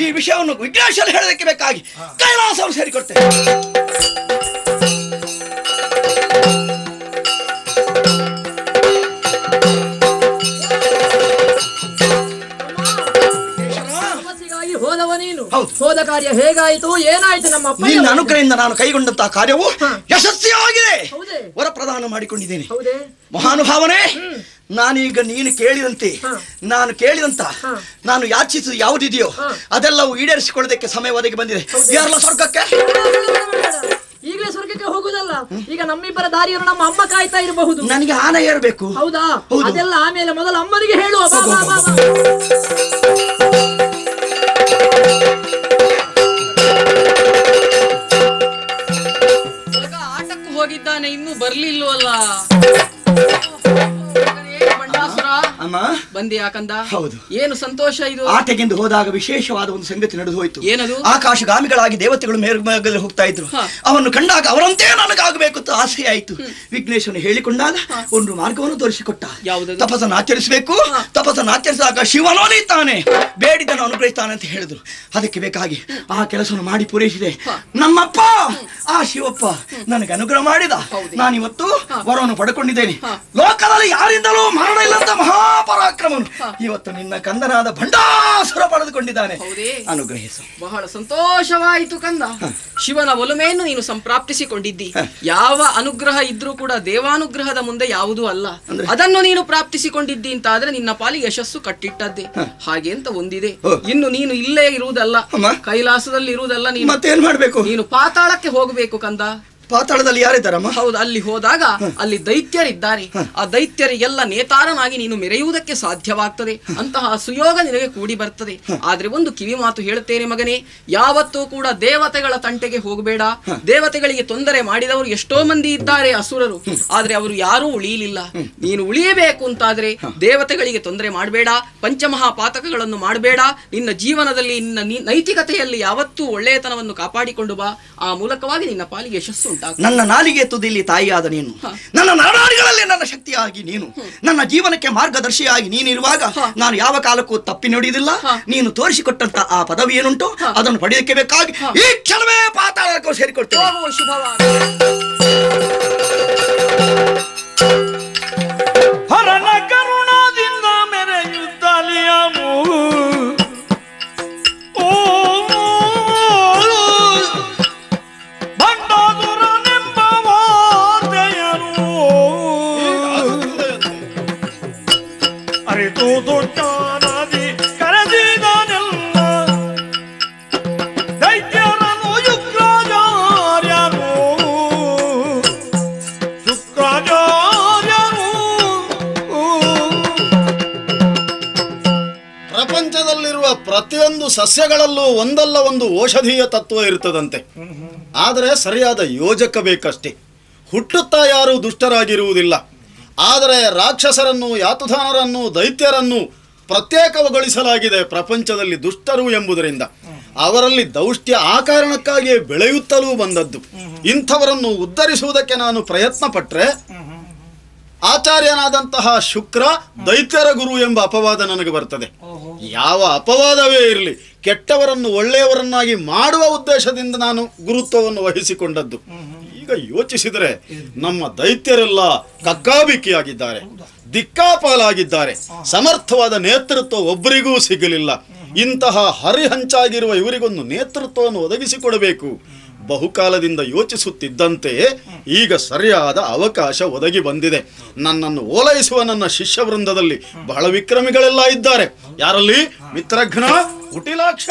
Speaker 6: ಈ ವಿಷಯವನ್ನು ವಿಘ್ನೇಶ್ವರ ಹೇಳೋದಕ್ಕೆ ಬೇಕಾಗಿ ಕೈಲಾಸವನ್ನು ಸೇರಿಕೊಡ್ತೇನೆ.
Speaker 3: ಹೋದವ ನೀನು. ಹೋದ ಕಾರ್ಯ ಹೇಗಾಯಿತು, ಏನಾಯ್ತು? ನಮ್ಮ ಅಪ್ಪ
Speaker 6: ನಿನ್ನ ಅನುಗ್ರಹದಿಂದ ನಾನು ಕೈಗೊಂಡಂತಹ ಕಾರ್ಯವು ಯಶಸ್ವಿಯಾಗಿದೆ. ವರಪ್ರದಾನ ಮಾಡಿಕೊಂಡಿದ್ದೇನೆ. ಮಹಾನುಭಾವನೆ, ನಾನೀಗ ನೀನು ಕೇಳಿದಂತೆ ನಾನು ಯಾಚಿಸಿದ ಯಾವುದಿದೆಯೋ ಅದೆಲ್ಲವೂ ಈಡೇರಿಸಿಕೊಳ್ಳೋದಕ್ಕೆ ಸಮಯ ಒದಗಿ ಬಂದಿದೆ. ಯಾರಲ್ಲ ಸ್ವರ್ಗಕ್ಕೆ?
Speaker 3: ಈಗಲೇ ಸ್ವರ್ಗಕ್ಕೆ ಹೋಗುದಲ್ಲ, ಈಗ ನಮ್ಮಿಬ್ಬರ ದಾರಿಯನ್ನು ನಮ್ಮ ಅಮ್ಮ ಕಾಯ್ತಾ ಇರಬಹುದು.
Speaker 6: ನನಗೆ ಆನೆ ಏರ್ಬೇಕು.
Speaker 3: ಹೌದಾ? ಅದೆಲ್ಲ ಆಮೇಲೆ ಮೊದಲು ಅಮ್ಮನಿಗೆ ಹೇಳುವ.
Speaker 5: ಆಟಕ್ಕೂ ಹೋಗಿದ್ದಾನೆ, ಇನ್ನೂ ಬರ್ಲಿಲ್ವಲ್ಲ.
Speaker 6: ಅಮ್ಮ
Speaker 5: ಬಂದೆ ಯಾಕಂದ?
Speaker 6: ಹೌದು.
Speaker 5: ಏನು ಸಂತೋಷ ಇದು?
Speaker 6: ಆಟಗೆಂದು ಹೋದಾಗ ವಿಶೇಷವಾದ ಒಂದು ಸಂಗತಿ ನಡೆದು ಹೋಯ್ತು.
Speaker 5: ಏನದು?
Speaker 6: ಆಕಾಶಗಾಮಿಗಳಾಗಿ ದೇವತೆಗಳು ಮೇಲ್ಮೇಲೆ ಹೋಗ್ತಾ ಇದ್ರು. ಅವನ್ನು ಕಂಡಾಗ ಅವರಂತೆ ನನಗಾಗಬೇಕು ಅಂತ ಆಸೆ ಆಯ್ತು. ವಿಘ್ನೇಶ್ವರನು ಹೇಳಿಕೊಂಡಾಗ ಒಂದು ಮಾರ್ಗವನ್ನು ತೋರಿಸಿಕೊಟ್ಟ. ತಪಸ್ಸನ್ನು ಆಚರಿಸಬೇಕು. ತಪಸ್ಸನ್ನು ಆಚರಿಸಿದಾಗ ಶಿವನೋನಿತಾನೆ, ಬೇಡಿದನ್ನು ಅನುಗ್ರಹಿಸ್ತಾನೆ ಅಂತ ಹೇಳಿದ್ರು. ಅದಕ್ಕೆ ಬೇಕಾಗಿ ಆ ಕೆಲಸವನ್ನು ಮಾಡಿ ಪೂರೈಸಿದೆ. ನಮ್ಮಪ್ಪ ಆ ಶಿವಪ್ಪ ನನಗೆ ಅನುಗ್ರಹ ಮಾಡಿದ. ನಾನಿವತ್ತು ವರವನ್ನು ಪಡ್ಕೊಂಡಿದ್ದೇನೆ. ಲೋಕದಲ್ಲಿ ಯಾರಿಂದಲೂ ಮರಣ ಇಲ್ಲಂತ ಮಹಾಪರಾಕ್ರಮನು ಇವತ್ತು ನಿನ್ನ ಕಂದನಾದ ಭಂಡಾಸುರ ಪಡೆದುಕೊಂಡಿದ್ದಾನೆ. ಅನುಗ್ರಹಿಸು.
Speaker 5: ಬಹಳ ಸಂತೋಷವಾಯಿತು ಕಂದ. ಶಿವನ ಒಲುಮೆಯನ್ನು ನೀನು ಸಂಪ್ರಾಪ್ತಿಸಿಕೊಂಡಿದ್ದಿ. ಯಾವ ಅನುಗ್ರಹ ಇದ್ರೂ ಕೂಡ ದೇವಾನುಗ್ರಹದ ಮುಂದೆ ಯಾವುದೂ ಅಲ್ಲ. ಅದನ್ನು ನೀನು ಪ್ರಾಪ್ತಿಸಿಕೊಂಡಿದ್ದಿ ಅಂತ ಆದ್ರೆ ನಿನ್ನ ಪಾಲಿಗೆ ಯಶಸ್ಸು ಕಟ್ಟಿಟ್ಟದ್ದೇ. ಹಾಗೆ ಅಂತ ಒಂದಿದೆ, ಇನ್ನು ನೀನು ಇಲ್ಲೇ ಇರುವುದಲ್ಲ, ಕೈಲಾಸದಲ್ಲಿ ಇರುವುದಲ್ಲ. ನೀನು
Speaker 6: ಮತ್ತೇನ್ ಮಾಡ್ಬೇಕು?
Speaker 5: ನೀನು ಪಾತಾಳಕ್ಕೆ ಹೋಗಬೇಕು ಕಂದ.
Speaker 6: ಪಾತಾಳದಲ್ಲಿ ಯಾರಿದ್ದಾರಮ್ಮ?
Speaker 5: ಹೌದು, ಅಲ್ಲಿ ಹೋದಾಗ ಅಲ್ಲಿ ದೈತ್ಯರಿದ್ದಾರೆ. ಆ ದೈತ್ಯರಿಗೆಲ್ಲ ನೇತಾರನಾಗಿ ನೀನು ಮೆರೆಯುವುದಕ್ಕೆ ಸಾಧ್ಯವಾಗ್ತದೆ. ಅಂತಹ ಸುಯೋಗ ನಿನಗೆ ಕೂಡಿ ಬರ್ತದೆ. ಆದ್ರೆ ಒಂದು ಕಿವಿ ಮಾತು ಹೇಳ್ತೇನೆ ಮಗನೇ, ಯಾವತ್ತೂ ಕೂಡ ದೇವತೆಗಳ ತಂಟೆಗೆ ಹೋಗಬೇಡ. ದೇವತೆಗಳಿಗೆ ತೊಂದರೆ ಮಾಡಿದವರು ಎಷ್ಟೋ ಮಂದಿ ಇದ್ದಾರೆ, ಅಸುರರು. ಆದ್ರೆ ಅವರು ಯಾರೂ ಉಳಿಯಲಿಲ್ಲ. ನೀನು ಉಳಿಯಬೇಕು ಅಂತಾದ್ರೆ ದೇವತೆಗಳಿಗೆ ತೊಂದರೆ ಮಾಡಬೇಡ, ಪಂಚಮಹಾಪಾತಕಗಳನ್ನು ಮಾಡಬೇಡ. ನಿನ್ನ ಜೀವನದಲ್ಲಿ ನಿನ್ನ ನೈತಿಕತೆಯಲ್ಲಿ ಯಾವತ್ತೂ ಒಳ್ಳೆಯತನವನ್ನು ಕಾಪಾಡಿಕೊಂಡು ಬಾ. ಆ ಮೂಲಕವಾಗಿ ನಿನ್ನ ಪಾಲಿಗೆ ಯಶಸ್ಸು.
Speaker 6: ನನ್ನ ನಾಲಿಗೆ ತುದಿಲಿ ತಾಯಿಯಾದ ನೀನು, ನನ್ನ ನಾಡಾಡಿಗಳಲ್ಲಿ ನನ್ನ ಶಕ್ತಿಯಾಗಿ ನೀನು, ನನ್ನ ಜೀವನಕ್ಕೆ ಮಾರ್ಗದರ್ಶಿಯಾಗಿ ನೀನಿರುವಾಗ ನಾನು ಯಾವ ಕಾಲಕ್ಕೂ ತಪ್ಪಿ ನೋಡಿದಿಲ್ಲ. ನೀನು ತೋರಿಸಿಕೊಟ್ಟಂತ ಆ ಪದವಿ ಏನುಂಟು ಅದನ್ನು ಪಡೆಯಕ್ಕೆ ಬೇಕಾಗಿ ಈ ಕ್ಷಣವೇ ಪಾತಾಳಕ್ಕೂ ಸೇರಿಕೊಡ್ತೇನೆ.
Speaker 1: ಹರನ ಕರುಣದಿಂದ ಮೆರೆಯುತ್ತಲಿಯ
Speaker 7: ಪ್ರತಿಯೊಂದು ಸಸ್ಯಗಳಲ್ಲೂ ಒಂದಲ್ಲ ಒಂದು ಔಷಧೀಯ ತತ್ವ ಇರ್ತದಂತೆ. ಆದರೆ ಸರಿಯಾದ ಯೋಜಕ ಬೇಕಷ್ಟೇ. ಹುಟ್ಟುತ್ತಾ ಯಾರೂ ದುಷ್ಟರಾಗಿರುವುದಿಲ್ಲ. ಆದರೆ ರಾಕ್ಷಸರನ್ನು, ಯಾತುಧಾನರನ್ನು, ದೈತ್ಯರನ್ನು ಪ್ರತ್ಯೇಕಗೊಳಿಸಲಾಗಿದೆ ಪ್ರಪಂಚದಲ್ಲಿ ದುಷ್ಟರು ಎಂಬುದರಿಂದ. ಅವರಲ್ಲಿ ದೌಷ್ಟ್ಯ ಆ ಕಾರಣಕ್ಕಾಗಿಯೇ ಬೆಳೆಯುತ್ತಲೂ ಬಂದದ್ದು. ಇಂಥವರನ್ನು ಉದ್ಧರಿಸುವುದಕ್ಕೆ ನಾನು ಪ್ರಯತ್ನ ಪಟ್ಟರೆ ಆಚಾರ್ಯನಾದಂತಹ ಶುಕ್ರ ದೈತ್ಯರ ಗುರು ಎಂಬ ಅಪವಾದ ನನಗೆ ಬರ್ತದೆ. ಯಾವ ಅಪವಾದವೇ ಇರಲಿ, ಕೆಟ್ಟವರನ್ನು ಒಳ್ಳೆಯವರನ್ನಾಗಿ ಮಾಡುವ ಉದ್ದೇಶದಿಂದ ನಾನು ಗುರುತ್ವವನ್ನು ವಹಿಸಿಕೊಂಡದ್ದು. ಈಗ ಯೋಚಿಸಿದರೆ ನಮ್ಮ ದೈತ್ಯರೆಲ್ಲ ಕಕ್ಕಾಬಿಕ್ಕಿಯಾಗಿದ್ದಾರೆ, ದಿಕ್ಕಾಪಾಲಾಗಿದ್ದಾರೆ. ಸಮರ್ಥವಾದ ನೇತೃತ್ವ ಒಬ್ಬರಿಗೂ ಸಿಗಲಿಲ್ಲ. ಇಂತಹ ಹರಿಹಂಚಾಗಿರುವ ಇವರಿಗೊಂದು ನೇತೃತ್ವವನ್ನು ಒದಗಿಸಿಕೊಡಬೇಕು. ಬಹುಕಾಲದಿಂದ ಯೋಚಿಸುತ್ತಿದ್ದಂತೆ ಈಗ ಸರಿಯಾದ ಅವಕಾಶ ಒದಗಿ ಬಂದಿದೆ. ನನ್ನನ್ನು ಓಲೈಸುವ ನನ್ನ ಶಿಷ್ಯ ವೃಂದದಲ್ಲಿ ಬಹಳ ವಿಕ್ರಮಿಗಳೆಲ್ಲ ಇದ್ದಾರೆ. ಯಾರಲ್ಲಿ? ಮಿತ್ರಘ್ನ, ಕುಟಿಲಾಕ್ಷ.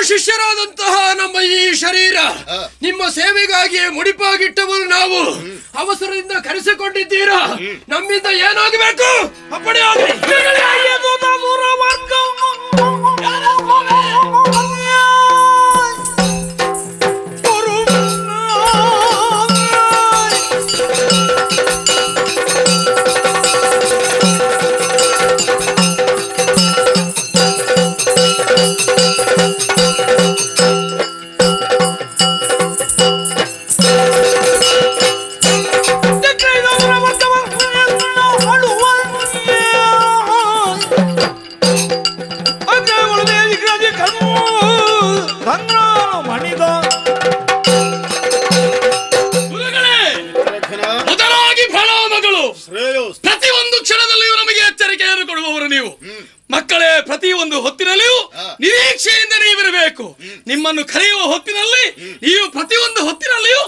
Speaker 8: ಶಿಷ್ಯರಾದಂತಹ ನಮ್ಮ ಈ ಶರೀರ ನಿಮ್ಮ ಸೇವೆಗಾಗಿಯೇ ಮುಡಿಪಾಗಿಟ್ಟವರು ನಾವು ಅವಸರದಿಂದ ಕರೆಸಿಕೊಂಡಿದ್ದೀರಾ. ನಮ್ಮಿಂದ ಏನಾಗಬೇಕು ಅಪ್ಪಣೆ ಆಗಲಿ. ಮೊದಲಾಗಿ ಫಲಾಮಗಳು ಪ್ರತಿಯೊಂದು ಕ್ಷಣದಲ್ಲಿಯೂ ನಮಗೆ ಎಚ್ಚರಿಕೆಯನ್ನು ಕೊಡುವವರು ನೀವು. ಮಕ್ಕಳೇ, ಪ್ರತಿಯೊಂದು ಹೊತ್ತಿನಲ್ಲಿಯೂ ನಿರೀಕ್ಷೆಯಿಂದ ನೀವಿರಬೇಕು. ನಿಮ್ಮನ್ನು ಕರೆಯುವ ಹೊತ್ತಿನಲ್ಲಿ ನೀವು ಪ್ರತಿಯೊಂದು ಹೊತ್ತಿನಲ್ಲಿಯೂ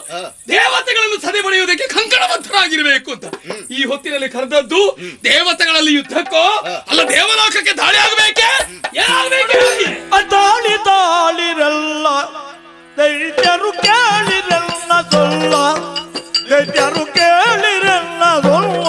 Speaker 8: ದೇವತೆಗಳನ್ನು ಸದೆ ಪಡೆಯುವುದಕ್ಕೆ ಕಂಕಣಬದ್ಧರಾಗಿರಬೇಕು ಅಂತ. ಈ ಹೊತ್ತಿನಲ್ಲಿ ಕರೆದದ್ದು ದೇವತೆಗಳಲ್ಲಿ ಯುದ್ಧಕ್ಕೋ ಅಲ್ಲ ದೇವಲೋಕಕ್ಕೆ ದಾಳಿ ಆಗಬೇಕೆ? ಏನಾಗಬೇಕೆ?
Speaker 1: ದಾಳಿ ತಾಳಿರಲ್ಲ ದೈತ್ಯರು ಕೇಳಿರಲ್ಲ ಸೊಲ್ಲ, ದೈತ್ಯರು ಕೇಳಿರಲ್ಲ ಸೊಲ್ಲ.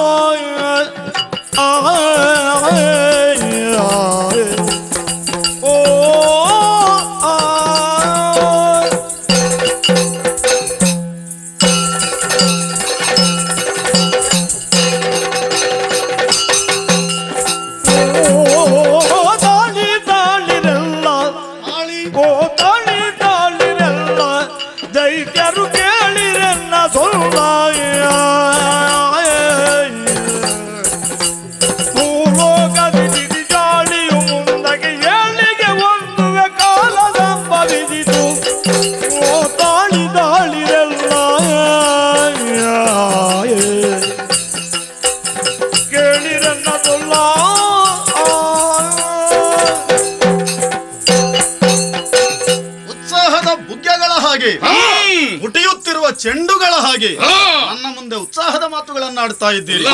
Speaker 7: ಹುಟ್ಟಿಯುತ್ತಿರುವ ಚೆಂಡುಗಳ ಹಾಗೆ ನನ್ನ ಮುಂದೆ ಉತ್ಸಾಹದ ಮಾತುಗಳನ್ನಾಡ್ತಾ ಇದ್ದೀರಿ.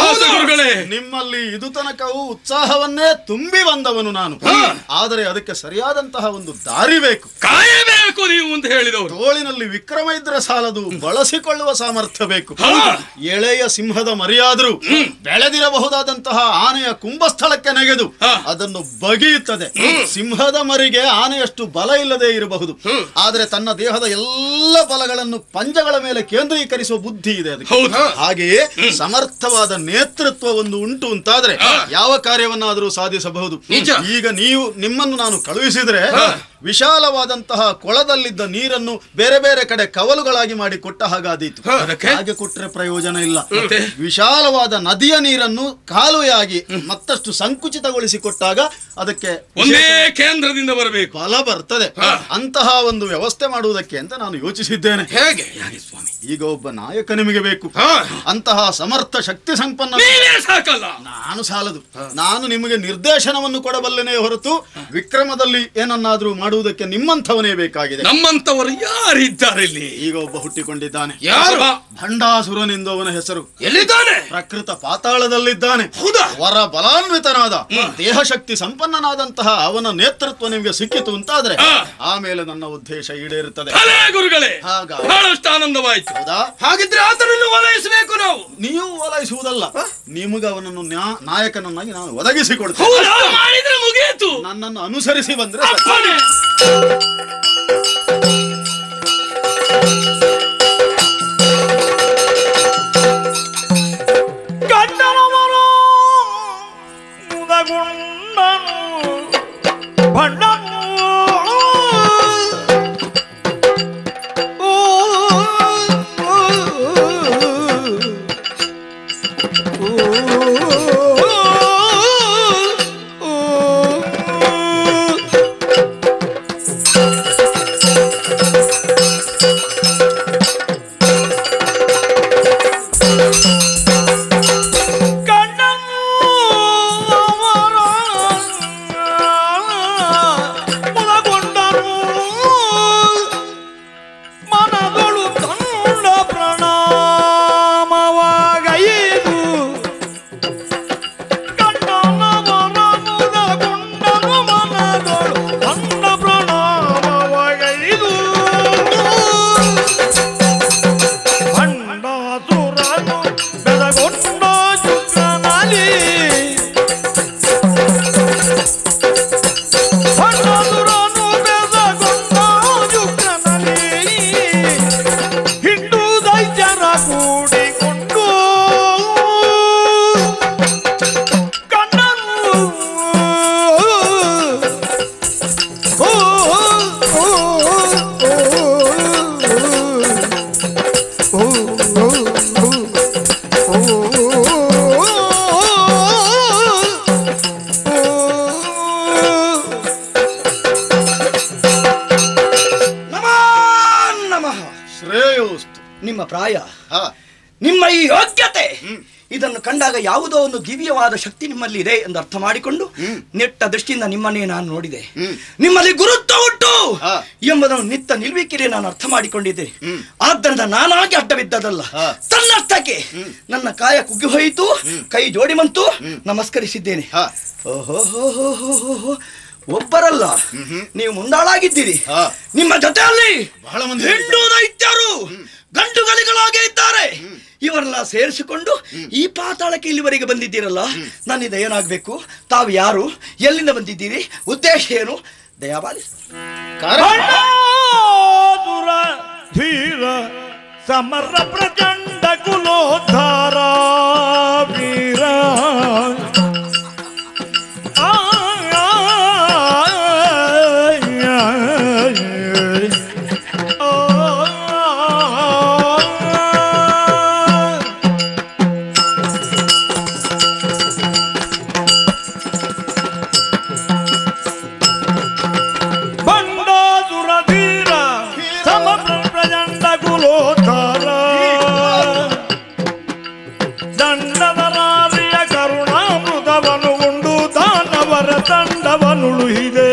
Speaker 7: ನಿಮ್ಮಲ್ಲಿ ಇದು ತನಕವೂ ಉತ್ಸಾಹವನ್ನೇ ತುಂಬಿ ಬಂದವನು ನಾನು. ಆದರೆ ಅದಕ್ಕೆ ಸರಿಯಾದಂತಹ ಒಂದು ದಾರಿ ಬೇಕು,
Speaker 8: ಕಾಯಬೇಕು. ನೀವು ಮುಂದೆ ಹೇಳಿದವರು
Speaker 7: ತೋಳಿನಲ್ಲಿ ವಿಕ್ರಮ ಇದ್ರೆ ಸಾಲದು, ಬಳಸಿಕೊಳ್ಳುವ ಸಾಮರ್ಥ್ಯ ಬೇಕು. ಎಳೆಯ ಸಿಂಹದ ಮರಿಯಾದ್ರೂ ಬೆಳೆದಿರಬಹುದಾದಂತಹ ಆನೆಯ ಕುಂಭಸ್ಥಳಕ್ಕೆ ನೆಗೆದು ಅದನ್ನು ಬಗೆಯುತ್ತದೆ. ಸಿಂಹದ ಮರಿಗೆ ಆನೆಯಷ್ಟು ಬಲ ಇಲ್ಲದೆ ಇರಬಹುದು, ಆದರೆ ತನ್ನ ದೇಹದ ಎಲ್ಲ ಬಲಗಳನ್ನು ಪಂಜಗಳ ಮೇಲೆ ಕೇಂದ್ರೀಕರಿಸುವ ಬುದ್ಧಿ ಇದೆ ಅದಕ್ಕೆ. ಹಾಗೆಯೇ ಸಮರ್ಥವಾದ ನೇತೃತ್ವ ಒಂದು ಉಂಟು ಅಂತಾದ್ರೆ ಯಾವ ಕಾರ್ಯವನ್ನಾದರೂ ಸಾಧಿಸಬಹುದು. ಈಗ ನಿಮ್ಮನ್ನು ನಾನು ಕಳುಹಿಸಿದ್ರೆ ವಿಶಾಲವಾದಂತಹ ಕೊಳದಲ್ಲಿದ್ದ ನೀರನ್ನು ಬೇರೆ ಬೇರೆ ಕಡೆ ಕವಲುಗಳಾಗಿ ಮಾಡಿ ಕೊಟ್ಟ ಹಾಗಾದೀತು. ಹಾಗೆ ಕೊಟ್ಟರೆ ಪ್ರಯೋಜನ ಇಲ್ಲ. ವಿಶಾಲವಾದ ನದಿಯ ನೀರನ್ನು ಕಾಲುವೆಯಾಗಿ ಮತ್ತಷ್ಟು ಸಂಕುಚಿತಗೊಳಿಸಿ ಕೊಟ್ಟಾಗ ಅದಕ್ಕೆ
Speaker 8: ಒಂದೇ ಕೇಂದ್ರದಿಂದ ಬರಬೇಕು,
Speaker 7: ಬಲ ಬರ್ತದೆ. ಅಂತಹ ಒಂದು ವ್ಯವಸ್ಥೆ ಮಾಡುವುದಕ್ಕೆ ಅಂತ ನಾನು ಯೋಚಿಸಿದ್ದೇನೆ.
Speaker 8: ಹೇಗೆ
Speaker 7: ಸ್ವಾಮಿ? ಈಗ ಒಬ್ಬ ನಾಯಕ ನಿಮಗೆ ಬೇಕು. ಅಂತಹ ಸಮರ್ಥ ಶಕ್ತಿ ಸಂಪನ್ನ
Speaker 8: ಸಾಕಲ್ಲ,
Speaker 7: ನಾನು ಸಾಲದು. ನಾನು ನಿಮಗೆ ನಿರ್ದೇಶನವನ್ನು ಕೊಡಬಲ್ಲೆನೇ ಹೊರತು ವಿಕ್ರಮದಲ್ಲಿ ಏನನ್ನಾದ್ರೂ ಮಾಡುವುದಕ್ಕೆ ನಿಮ್ಮಂಥವನೇ ಬೇಕಾಗಿದೆ.
Speaker 8: ನಮ್ಮಂಥವರು ಯಾರಿದ್ದಾರೆ ಇಲ್ಲಿ?
Speaker 7: ಈಗ ಒಬ್ಬ ಹುಟ್ಟಿಕೊಂಡಿದ್ದಾನೆ.
Speaker 8: ಯಾರು?
Speaker 7: ಭಂಡಾಸುರನೆಂದು ಅವನ ಹೆಸರು.
Speaker 8: ಎಲ್ಲಿದ್ದಾನೆ?
Speaker 7: ಪ್ರಕೃತ ಪಾತಾಳದಲ್ಲಿದ್ದಾನೆ.
Speaker 8: ಹೌದಾ?
Speaker 7: ವರ ಬಲಾನ್ವಿತನಾದ ದೇಹ ಶಕ್ತಿ ಸಂಪನ್ನನಾದಂತಹ ಅವನ ನೇತೃತ್ವ ನಿಮಗೆ ಸಿಕ್ಕಿತು ಅಂತಾದ್ರೆ ಆಮೇಲೆ ನನ್ನ ಉದ್ದೇಶ ಈಡೇರುತ್ತದೆ.
Speaker 8: ಗುರುಗಳೇ, ಬಹಳಷ್ಟು ಆನಂದವಾಯಿತು.
Speaker 7: ಹೌದಾ?
Speaker 8: ಹಾಗಿದ್ರೆ ಆತನನ್ನು ಓಲೈಸಬೇಕು ನಾವು.
Speaker 7: ನೀವು ಓಲೈಸುವುದಲ್ಲ, ನಿಮಗೆ ಅವನನ್ನು ನಾಯಕನನ್ನಾಗಿ ನಾನು ಒದಗಿಸಿಕೊಡ್ತೇನೆ.
Speaker 8: ಮಾಡಿದ್ರೆ ಮುಗಿಯಿತು.
Speaker 7: ನನ್ನನ್ನು ಅನುಸರಿಸಿ ಬಂದ್ರೆ
Speaker 1: ಗಂಡನವನು ಮುದಗುಂಡನು ಭಂಡನು
Speaker 6: ನಿಮ್ಮ ಪ್ರಾಯ,
Speaker 7: ಹಾ,
Speaker 6: ನಿಮ್ಮ ಈ ಯೋಗ್ಯತೆ ಇದನ್ನು ಕಂಡಾಗ ಯಾವುದೋ ಒಂದು ದಿವ್ಯವಾದ ಶಕ್ತಿ ನಿಮ್ಮಲ್ಲಿ ಇದೆ ಎಂದು ಅರ್ಥ ಮಾಡಿಕೊಂಡು ನೆಟ್ಟ ದೃಷ್ಟಿಯಿಂದ ನಿಮ್ಮನ್ನೇ ನಾನು ನೋಡಿದೆ. ನಿಮ್ಮಲ್ಲಿ ಗುರುತ್ವ ಉಂಟು ಎಂಬುದನ್ನು ನಿತ್ತ ನಿಲ್ವಿಕೆರೆ ನಾನು ಅರ್ಥ ಮಾಡಿಕೊಂಡಿದ್ದೇನೆ. ಆದ್ದರಿಂದ ನಾನಾಗಿ ಅಡ್ಡ ಬಿದ್ದದಲ್ಲ, ತನ್ನರ್ಥಕ್ಕೆ ನನ್ನ ಕಾಯ ಕುಗ್ಗಿ ಹೋಯಿತು, ಕೈ ಜೋಡಿ ಬಂತು, ನಮಸ್ಕರಿಸಿದ್ದೇನೆ. ಓಹೋ, ಒಬ್ಬರಲ್ಲ, ನೀವು ಮುಂದಾಳಾಗಿದ್ದೀರಿ. ನಿಮ್ಮ ಜೊತೆಯಲ್ಲಿ
Speaker 7: ಬಹಳ ಮಂದಿ
Speaker 6: ಹೆಣ್ಣು ದೈತ್ಯರು ಗಂಡುಗಳಿಗಳಾಗೇ ಇದ್ದಾರೆ. ಇವರೆಲ್ಲ ಸೇರಿಸಿಕೊಂಡು ಈ ಪಾತಾಳಕ್ಕೆ ಇಲ್ಲಿವರೆಗೆ ಬಂದಿದ್ದೀರಲ್ಲ, ನನ್ನಿಂದ ಏನಾಗಬೇಕು? ತಾವು ಯಾರು? ಎಲ್ಲಿಂದ ಬಂದಿದ್ದೀರಿ? ಉದ್ದೇಶ ಏನು? ದಯಾಪಾಲಿಸಿ.
Speaker 1: ಧೀರ ಸಮರ ಪ್ರಚಂಡ ಕುಲೋದ್ಧಾರ ವೀರ ದಂಡದರಾರಿಯ ಕರುಣಾಮೃತವನು ಉಂಡು ದಾನವರ ತಂಡವನುಳುಹಿದೆ.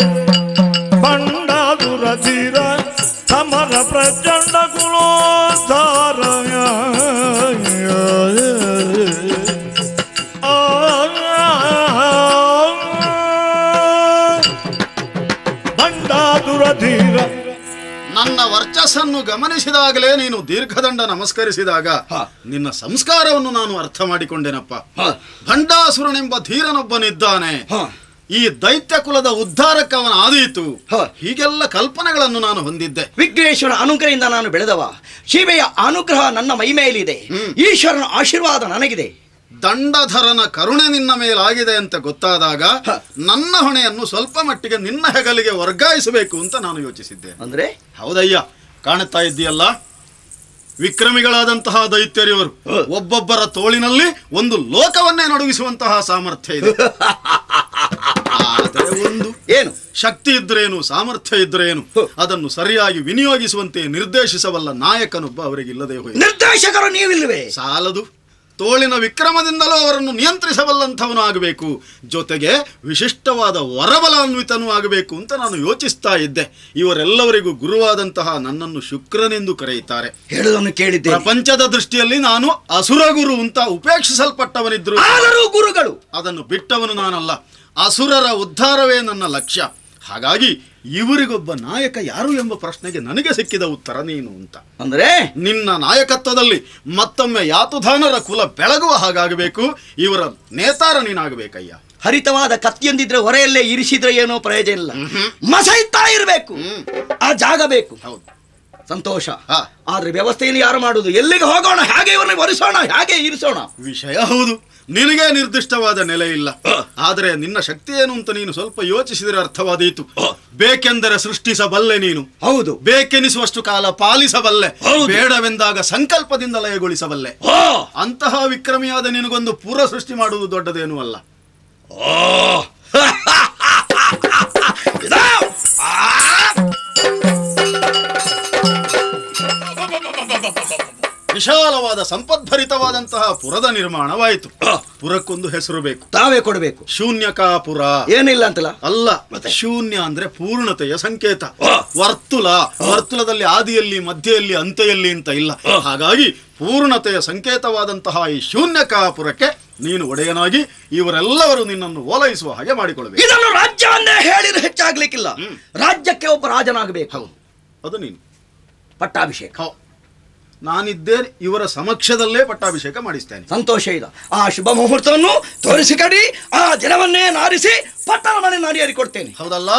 Speaker 1: ಬಂಡಾದುರ ಧೀರ ಸಮರ ಪ್ರಚಂಡ ಕುಲೋದ್ಧಾರ ಬಂಡಾದುರ ಧೀರ.
Speaker 7: ನನ್ನ ವರ್ಚಸ್ಸನ್ನು ಗಮನಿಸಿದಾಗಲೇ ನೀನು ದೀರ್ಘದಂಡ ನಮಸ್ಕರಿಸಿದಾಗ ನಿನ್ನ ಸಂಸ್ಕಾರವನ್ನು ನಾನು ಅರ್ಥ ಮಾಡಿಕೊಂಡೆನಪ್ಪ. ಭಂಡಾಸುರನೆಂಬ ಧೀರನೊಬ್ಬನಿದ್ದಾನೆ, ಈ ದೈತ್ಯ ಕುಲದ ಉದ್ಧಾರಕ್ಕೆ ಅವನ ಆದೀತು. ಹೀಗೆಲ್ಲ ಕಲ್ಪನೆಗಳನ್ನು ನಾನು ಹೊಂದಿದ್ದೆ.
Speaker 6: ವಿಘ್ನೇಶ್ವರ ಅನುಗ್ರಹದಿಂದ ನಾನು ಬೆಳೆದವ. ಶಿವೆಯ ಅನುಗ್ರಹ ನನ್ನ ಮೈ ಮೇಲಿದೆ, ಈಶ್ವರನ ಆಶೀರ್ವಾದ ನನಗಿದೆ.
Speaker 7: ದಂಡಧರನ ಕರುಣೆ ನಿನ್ನ ಮೇಲಾಗಿದೆ ಅಂತ ಗೊತ್ತಾದಾಗ ನನ್ನ ಹೊಣೆಯನ್ನು ಸ್ವಲ್ಪ ಮಟ್ಟಿಗೆ ನಿನ್ನ ಹೆಗಲಿಗೆ ವರ್ಗಾಯಿಸಬೇಕು ಅಂತ ನಾನು ಯೋಚಿಸಿದ್ದೆ.
Speaker 6: ಅಂದ್ರೆ
Speaker 7: ಹೌದಯ್ಯ, ಕಾಣುತ್ತಾ ಇದ್ದೀಯಲ್ಲ, ವಿಕ್ರಮಿಗಳಾದಂತಹ ದೈತ್ಯರಿವರು ಒಬ್ಬೊಬ್ಬರ ತೋಳಿನಲ್ಲಿ ಒಂದು ಲೋಕವನ್ನೇ ನಡುಗಿಸುವಂತಹ ಸಾಮರ್ಥ್ಯ ಇದೆ. ಆದರೆ ಒಂದು
Speaker 6: ಏನು?
Speaker 7: ಶಕ್ತಿ ಇದ್ರೇನು, ಸಾಮರ್ಥ್ಯ ಇದ್ರೇನು, ಅದನ್ನು ಸರಿಯಾಗಿ ವಿನಿಯೋಗಿಸುವಂತೆ ನಿರ್ದೇಶಿಸಬಲ್ಲ ನಾಯಕನೊಬ್ಬ ಅವರಿಗಿಲ್ಲದೆ ಹೋಯಿತು.
Speaker 6: ನಿರ್ದೇಶಕರು ನೀವಿಲ್ವೇ?
Speaker 7: ಸಾಲದು, ತೋಳಿನ ವಿಕ್ರಮದಿಂದಲೂ ಅವರನ್ನು ನಿಯಂತ್ರಿಸಬಲ್ಲಂಥವನು ಆಗಬೇಕು, ಜೊತೆಗೆ ವಿಶಿಷ್ಟವಾದ ವರಬಲಾನ್ವಿತನೂ ಆಗಬೇಕು ಅಂತ ನಾನು ಯೋಚಿಸ್ತಾ ಇದ್ದೆ. ಇವರೆಲ್ಲವರಿಗೂ ಗುರುವಾದಂತಹ ನನ್ನನ್ನು ಶುಕ್ರನೆಂದು ಕರೆಯುತ್ತಾರೆ.
Speaker 6: ಹೇಳುವುದನ್ನು ಕೇಳಿದ್ದೆ.
Speaker 7: ಪ್ರಪಂಚದ ದೃಷ್ಟಿಯಲ್ಲಿ ನಾನು ಅಸುರ ಗುರು ಅಂತ ಉಪೇಕ್ಷಿಸಲ್ಪಟ್ಟವನಿದ್ರು
Speaker 6: ಗುರುಗಳು,
Speaker 7: ಅದನ್ನು ಬಿಟ್ಟವನು ನಾನಲ್ಲ. ಅಸುರರ ಉದ್ಧಾರವೇ ನನ್ನ ಲಕ್ಷ್ಯ. ಹಾಗಾಗಿ ಇವರಿಗೊಬ್ಬ ನಾಯಕ ಯಾರು ಎಂಬ ಪ್ರಶ್ನೆಗೆ ನನಗೆ ಸಿಕ್ಕಿದ ಉತ್ತರ ನೀನು ಅಂತ.
Speaker 6: ಅಂದ್ರೆ
Speaker 7: ನಿನ್ನ ನಾಯಕತ್ವದಲ್ಲಿ ಮತ್ತೊಮ್ಮೆ ಯಾತುಧಾನರ ಕುಲ ಬೆಳಗುವ ಹಾಗಾಗಬೇಕು. ಇವರ ನೇತಾರ ನೀನಾಗಬೇಕಯ್ಯ.
Speaker 6: ಹರಿತವಾದ ಕತ್ತಿಯೊಂದಿದ್ರೆ ಹೊರೆಯಲ್ಲೇ ಇರಿಸಿದ್ರೆ ಏನೋ ಪ್ರಯೋಜನ ಇಲ್ಲ, ಮಸೈತಾ ಇರಬೇಕು, ಆ ಜಾಗ ಬೇಕು.
Speaker 7: ಹೌದು,
Speaker 6: ಸಂತೋಷ. ಆದ್ರೆ ವ್ಯವಸ್ಥೆಯನ್ನು ಯಾರು ಮಾಡುದು? ಎಲ್ಲಿಗೆ ಹೋಗೋಣ? ಹೇಗೆ ಇವರನ್ನ ಒರೆಸೋಣ? ಹೇಗೆ ಇರಿಸೋಣ?
Speaker 7: ವಿಷಯ ಹೌದು, ನಿನಗೆ ನಿರ್ದಿಷ್ಟವಾದ ನೆಲೆ ಇಲ್ಲ. ಆದರೆ ನಿನ್ನ ಶಕ್ತಿ ಏನು ಅಂತ ನೀನು ಸ್ವಲ್ಪ ಯೋಚಿಸಿದರೆ ಅರ್ಥವಾದೀತು. ಬೇಕೆಂದರೆ ಸೃಷ್ಟಿಸಬಲ್ಲೆ ನೀನು.
Speaker 6: ಹೌದು.
Speaker 7: ಬೇಕೆನಿಸುವಷ್ಟು ಕಾಲ ಪಾಲಿಸಬಲ್ಲೆ. ಬೇಡವೆಂದಾಗ ಸಂಕಲ್ಪದಿಂದ ಲಯಗೊಳಿಸಬಲ್ಲೆ. ಅಂತಹ ವಿಕ್ರಮಿಯಾದ ನಿನಗೊಂದು ಪೂರ್ವ ಸೃಷ್ಟಿ ಮಾಡುವುದು ದೊಡ್ಡದೇನೂ ಅಲ್ಲ. ವಿಶಾಲವಾದ ಸಂಪದ್ಭರಿತವಾದಂತಹ ಪುರದ ನಿರ್ಮಾಣವಾಯಿತು. ಪುರಕ್ಕೊಂದು ಹೆಸರು ಬೇಕು,
Speaker 6: ತಾವೇ ಕೊಡಬೇಕು.
Speaker 7: ಶೂನ್ಯಕಾಪುರ.
Speaker 6: ಏನಿಲ್ಲ ಅಂತಲ್ಲ?
Speaker 7: ಅಲ್ಲ, ಶೂನ್ಯ ಅಂದ್ರೆ ಪೂರ್ಣತೆಯ ಸಂಕೇತ. ವರ್ತುಲ, ವರ್ತುಲದಲ್ಲಿ ಆದಿಯಲ್ಲಿ ಮಧ್ಯೆಯಲ್ಲಿ ಅಂತ್ಯದಲ್ಲಿ ಅಂತ ಇಲ್ಲ. ಹಾಗಾಗಿ ಪೂರ್ಣತೆಯ ಸಂಕೇತವಾದಂತಹ ಈ ಶೂನ್ಯಕಾಪುರಕ್ಕೆ ನೀನು ಒಡೆಯನಾಗಿ ಇವರೆಲ್ಲವರು ನಿನ್ನನ್ನು ಓಲೈಸುವ ಹಾಗೆ ಮಾಡಿಕೊಳ್ಳಬೇಕು.
Speaker 6: ಇದನ್ನು ರಾಜ್ಯವನ್ನೇ ಹೇಳಿದ್ರೆ ಹೆಚ್ಚಾಗ್ಲಿಕ್ಕಿಲ್ಲ. ರಾಜ್ಯಕ್ಕೆ ಒಬ್ಬ ರಾಜನಾಗಬೇಕು.
Speaker 7: ಹೌದು, ಅದು ನೀನು.
Speaker 6: ಪಟ್ಟಾಭಿಷೇಕ
Speaker 7: ನಾನಿದ್ದೇನೆ, ಇವರ ಸಮಕ್ಷದಲ್ಲೇ ಪಟ್ಟಾಭಿಷೇಕ ಮಾಡಿಸ್ತೇನೆ.
Speaker 6: ಸಂತೋಷ ಇದೆ. ಆ ಶುಭ ಮುಹೂರ್ತವನ್ನು ತೋರಿಸಿಕಡಿ, ಆ ದಿನವನ್ನೇ ನಾರಿಸಿ ಪಟ್ಟಣ ಮನೆ ನಾರಿಯರಿ ಕೊಡ್ತೇನೆ.
Speaker 7: ಹೌದಲ್ಲ?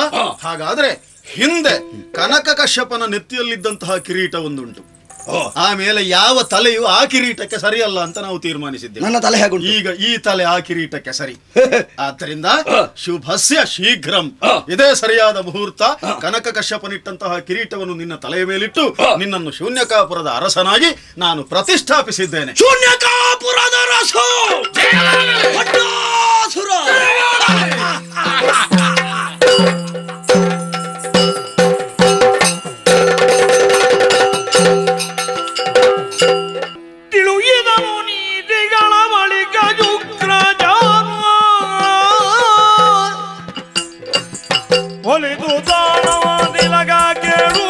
Speaker 7: ಹಾಗಾದ್ರೆ ಹಿಂದೆ ಕನಕ ಕಶ್ಯಪನ ನೆತ್ತಿಯಲ್ಲಿದ್ದಂತಹ ಕಿರೀಟ ಒಂದುಂಟು. ಆಮೇಲೆ ಯಾವ ತಲೆಯು ಆ ಕಿರೀಟಕ್ಕೆ ಸರಿಯಲ್ಲ ಅಂತ ನಾವು ತೀರ್ಮಾನಿಸಿದ್ದೇವೆ.
Speaker 6: ನನ್ನ ತಲೆ ಹೇಗುಂಟು?
Speaker 7: ಈಗ ಈ ತಲೆ ಆ ಕಿರೀಟಕ್ಕೆ ಸರಿ. ಆದ್ದರಿಂದ ಶುಭಸ್ಯ ಶೀಘ್ರಂ, ಇದೇ ಸರಿಯಾದ ಮುಹೂರ್ತ. ಕನಕ ಕಶ್ಯಪನಿಟ್ಟಂತಹ ಕಿರೀಟವನ್ನು ನಿನ್ನ ತಲೆಯ ಮೇಲಿಟ್ಟು ನಿನ್ನನ್ನು ಶೂನ್ಯಕಾಪುರದ ಅರಸನಾಗಿ ನಾನು ಪ್ರತಿಷ್ಠಾಪಿಸಿದ್ದೇನೆ.
Speaker 6: ಶೂನ್ಯಕಾಪುರದ ಅರಸ ಭಟ್ಟಾಸುರ.
Speaker 1: ಒಲಿದು ದಾನವಾದಿಲಗ ಕೇಳು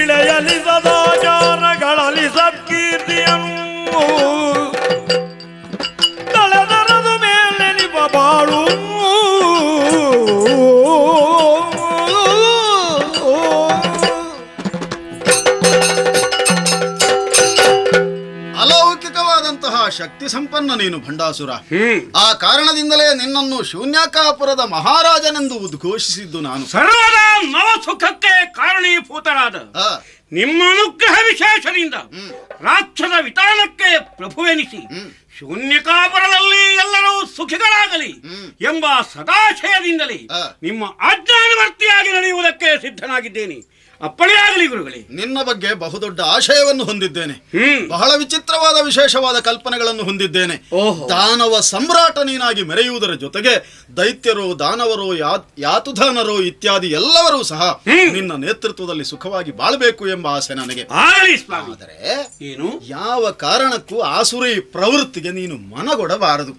Speaker 1: ಇಳೆಯಲಿ ಸದಾಚಾರಗಳಲ್ಲಿ ಸತ್ಕೀರ್ತಿಯನ್ನು ತಳೆದರದ ಮೇಲೆ ನಿಮ್ಮ ಬಾಳು
Speaker 7: ಅಲೌಕಿಕವಾದಂತಹ ಶಕ್ತಿ ಸಂಪನ್ನ ನೀನು ಭಂಡಾಸುರ. ಆ ಕಾರಣದಿಂದಲೇ ನಿನ್ನನ್ನು ಶೂನ್ಯಾಕಾಪುರದ ಮಹಾರಾಜನೆಂದು ಉದ್ಘೋಷಿಸಿದ್ದು ನಾನು.
Speaker 8: ಸರ್ವದ ನವ ಸುಖಕ್ಕೆ ಕಾರಣೀಭೂತರಾದ ನಿಮ್ಮ ಅನುಗ್ರಹ ವಿಶೇಷದಿಂದ ರಾಕ್ಷಸ ವಿತಾನಕ್ಕೆ ಪ್ರಭುವೆನಿಸಿ ಶೂನ್ಯಕಾಪುರದಲ್ಲಿ ಎಲ್ಲರೂ ಸುಖಿಗಳಾಗಲಿ ಎಂಬ ಸದಾಶಯದಿಂದಲೇ ನಿಮ್ಮ ಆಜ್ಞಾನುವರ್ತಿಯಾಗಿ ನಡೆಯುವುದಕ್ಕೆ ಸಿದ್ಧನಾಗಿದ್ದೇನೆ. ಅಪ್ಪಣೆಯಾಗಲಿ ಗುರುಗಳೇ.
Speaker 7: ನಿನ್ನ ಬಗ್ಗೆ ಬಹುದೊಡ್ಡ ಆಶಯವನ್ನು ಹೊಂದಿದ್ದೇನೆ. ಬಹಳ ವಿಚಿತ್ರವಾದ ವಿಶೇಷವಾದ ಕಲ್ಪನೆಗಳನ್ನು ಹೊಂದಿದ್ದೇನೆ. ದಾನವ ಸಮ್ರಾಟ ನೀನಾಗಿ ಮೆರೆಯುವುದರ ಜೊತೆಗೆ ದೈತ್ಯರು, ದಾನವರು, ಯಾತುಧಾನರು ಇತ್ಯಾದಿ ಎಲ್ಲರೂ ಸಹ ನಿನ್ನ ನೇತೃತ್ವದಲ್ಲಿ ಸುಖವಾಗಿ ಬಾಳಬೇಕು ಎಂಬ ಆಸೆ ನನಗೆ. ಆದರೆ ಏನು ಯಾವ ಕಾರಣಕ್ಕೂ ಆಸುರಿ ಪ್ರವೃತ್ತಿಗೆ ನೀನು ಮನಗೊಡಬಾರದು.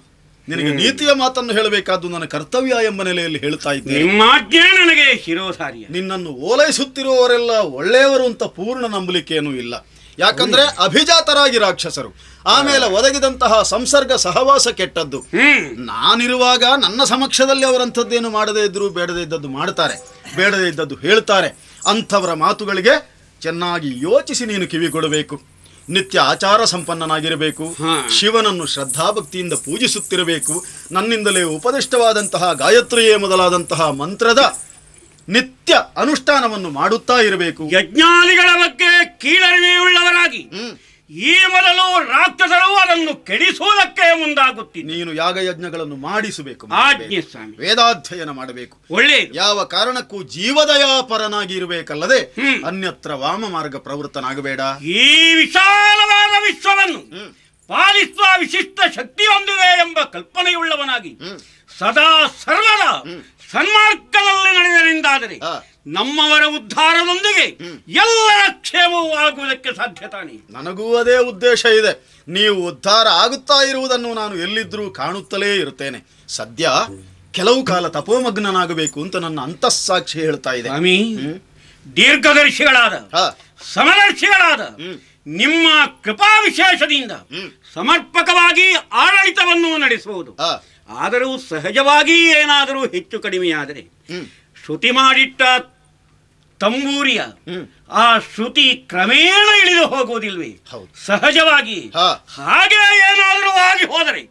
Speaker 7: ನಿನಗೆ ನೀತಿಯ ಮಾತನ್ನು ಹೇಳಬೇಕಾದ್ದು ನನ್ನ ಕರ್ತವ್ಯ ಎಂಬ ನೆಲೆಯಲ್ಲಿ ಹೇಳ್ತಾ ಇದ್ದೇನೆ.
Speaker 8: ನನಗೆ ಶಿರೋಧಾರ್ಯ.
Speaker 7: ನಿನ್ನನ್ನು ಓಲೈಸುತ್ತಿರುವವರೆಲ್ಲ ಒಳ್ಳೆಯವರು ಅಂತ ಪೂರ್ಣ ನಂಬಲಿಕ್ಕೇನೂ ಇಲ್ಲ. ಯಾಕಂದ್ರೆ ಅಭಿಜಾತರಾಗಿ ರಾಕ್ಷಸರು, ಆಮೇಲೆ ಒದಗಿದಂತಹ ಸಂಸರ್ಗ ಸಹವಾಸ ಕೆಟ್ಟದ್ದು. ನಾನಿರುವಾಗ ನನ್ನ ಸಮಕ್ಷದಲ್ಲಿ ಅವರಂಥದ್ದೇನು ಮಾಡದೇ ಇದ್ರು ಬೇಡದೇ ಇದ್ದದ್ದು ಮಾಡ್ತಾರೆ, ಬೇಡದೇ ಇದ್ದದ್ದು ಹೇಳ್ತಾರೆ. ಅಂಥವರ ಮಾತುಗಳಿಗೆ ಚೆನ್ನಾಗಿ ಯೋಚಿಸಿ ನೀನು ಕಿವಿ ಕೊಡಬೇಕು. ನಿತ್ಯ ಆಚಾರ ಸಂಪನ್ನನಾಗಿರಬೇಕು. ಶಿವನನ್ನು ಶ್ರದ್ಧಾಭಕ್ತಿಯಿಂದ ಪೂಜಿಸುತ್ತಿರಬೇಕು. ನನ್ನಿಂದಲೇ ಉಪದಿಷ್ಟವಾದಂತಹ ಗಾಯತ್ರಿಯೇ ಮೊದಲಾದಂತಹ ಮಂತ್ರದ ನಿತ್ಯ ಅನುಷ್ಠಾನವನ್ನು ಮಾಡುತ್ತಾ ಇರಬೇಕು.
Speaker 8: ಯಜ್ಞಾದಿಗಳ ಬಗ್ಗೆ ಕೀಳರಿಮೆಯುಳ್ಳವರಾಗಿ ಈ ಮೊದಲು ರಾಕ್ಷಸರು ಅದನ್ನು ಕೆಡಿಸುವುದಕ್ಕೆ ಮುಂದಾಗುತ್ತೀನಿ.
Speaker 7: ನೀನು ಯಾಗಯಜ್ಞಗಳನ್ನು ಮಾಡಿಸಬೇಕು,
Speaker 8: ಆಜ್ಞೆ ಸ್ವಾಮಿ.
Speaker 7: ವೇದಾಧ್ಯಯನ ಮಾಡಬೇಕು.
Speaker 8: ಒಳ್ಳೆ
Speaker 7: ಯಾವ ಕಾರಣಕ್ಕೂ ಜೀವದಯಾಪರನಾಗಿ ಇರಬೇಕಲ್ಲದೆ ಅನ್ಯತ್ರ ವಾಮ ಮಾರ್ಗ ಪ್ರವೃತ್ತನಾಗಬೇಡ.
Speaker 8: ಈ ವಿಶಾಲವಾದ ವಿಶ್ವವನ್ನು ಪಾಲಿಸುವ ವಿಶಿಷ್ಟ ಶಕ್ತಿ ಹೊಂದಿದೆ ಎಂಬ ಕಲ್ಪನೆಯುಳ್ಳವನಾಗಿ ಸದಾ ಸರ್ವದ ಸನ್ಮಾರ್ಗದಲ್ಲಿ ನಡೆದರೆಂದಾದರೆ ನಮ್ಮವರ ಉದ್ಧಾರದೊಂದಿಗೆ ಎಲ್ಲರ ಕ್ಷೇಮವೂ ಆಗುವುದಕ್ಕೆ ಸಾಧ್ಯ ತಾನೆ.
Speaker 7: ನನಗೂ ಅದೇ ಉದ್ದೇಶ ಇದೆ. ನೀವು ಉದ್ಧಾರ ಆಗುತ್ತಾ ಇರುವುದನ್ನು ನಾನು ಎಲ್ಲಿದ್ರೂ ಕಾಣುತ್ತಲೇ ಇರುತ್ತೇನೆ. ಸದ್ಯ ಕೆಲವು ಕಾಲ ತಪೋಮಗ್ನನಾಗಬೇಕು ಅಂತ ನನ್ನ ಅಂತಃಸಾಕ್ಷಿ ಹೇಳ್ತಾ ಇದೆ.
Speaker 8: ದೀರ್ಘದರ್ಶಿಗಳಾದ ಸಮದರ್ಶಿಗಳಾದ ನಿಮ್ಮ ಕೃಪಾ ವಿಶೇಷದಿಂದ ಸಮರ್ಪಕವಾಗಿ ಆಡಳಿತವನ್ನು ನಡೆಸುವುದು. ಆದರೂ ಸಹಜವಾಗಿ ಏನಾದರೂ ಹೆಚ್ಚು ಕಡಿಮೆಯಾದರೆ ಶ್ರುತಿ ಮಾಡಿಟ್ಟ ತಂಬೂರಿಯ ಆ ಶ್ರುತಿ ಕ್ರಮೇಣ ಇಳಿದು ಹೋಗುವುದಿಲ್ವೇ? ಸಹಜವಾಗಿ ಹಾಗೆ ಏನಾದರೂ ಆಗಿ ಹೋದರೆ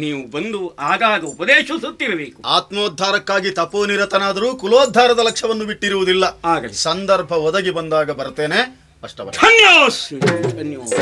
Speaker 8: ನೀವು ಬಂದು ಆಗಾಗ ಉಪದೇಶಿಸುತ್ತಿರಬೇಕು.
Speaker 7: ಆತ್ಮೋದ್ಧಾರಕ್ಕಾಗಿ ತಪೋನಿರತನಾದರೂ ಕುಲೋದ್ಧಾರದ ಲಕ್ಷ್ಯವನ್ನು ಬಿಟ್ಟಿರುವುದಿಲ್ಲ. ಸಂದರ್ಭ ಒದಗಿ ಬಂದಾಗ ಬರ್ತೇನೆ. ಅಷ್ಟವೇ.
Speaker 8: ಧನ್ಯವಾದ.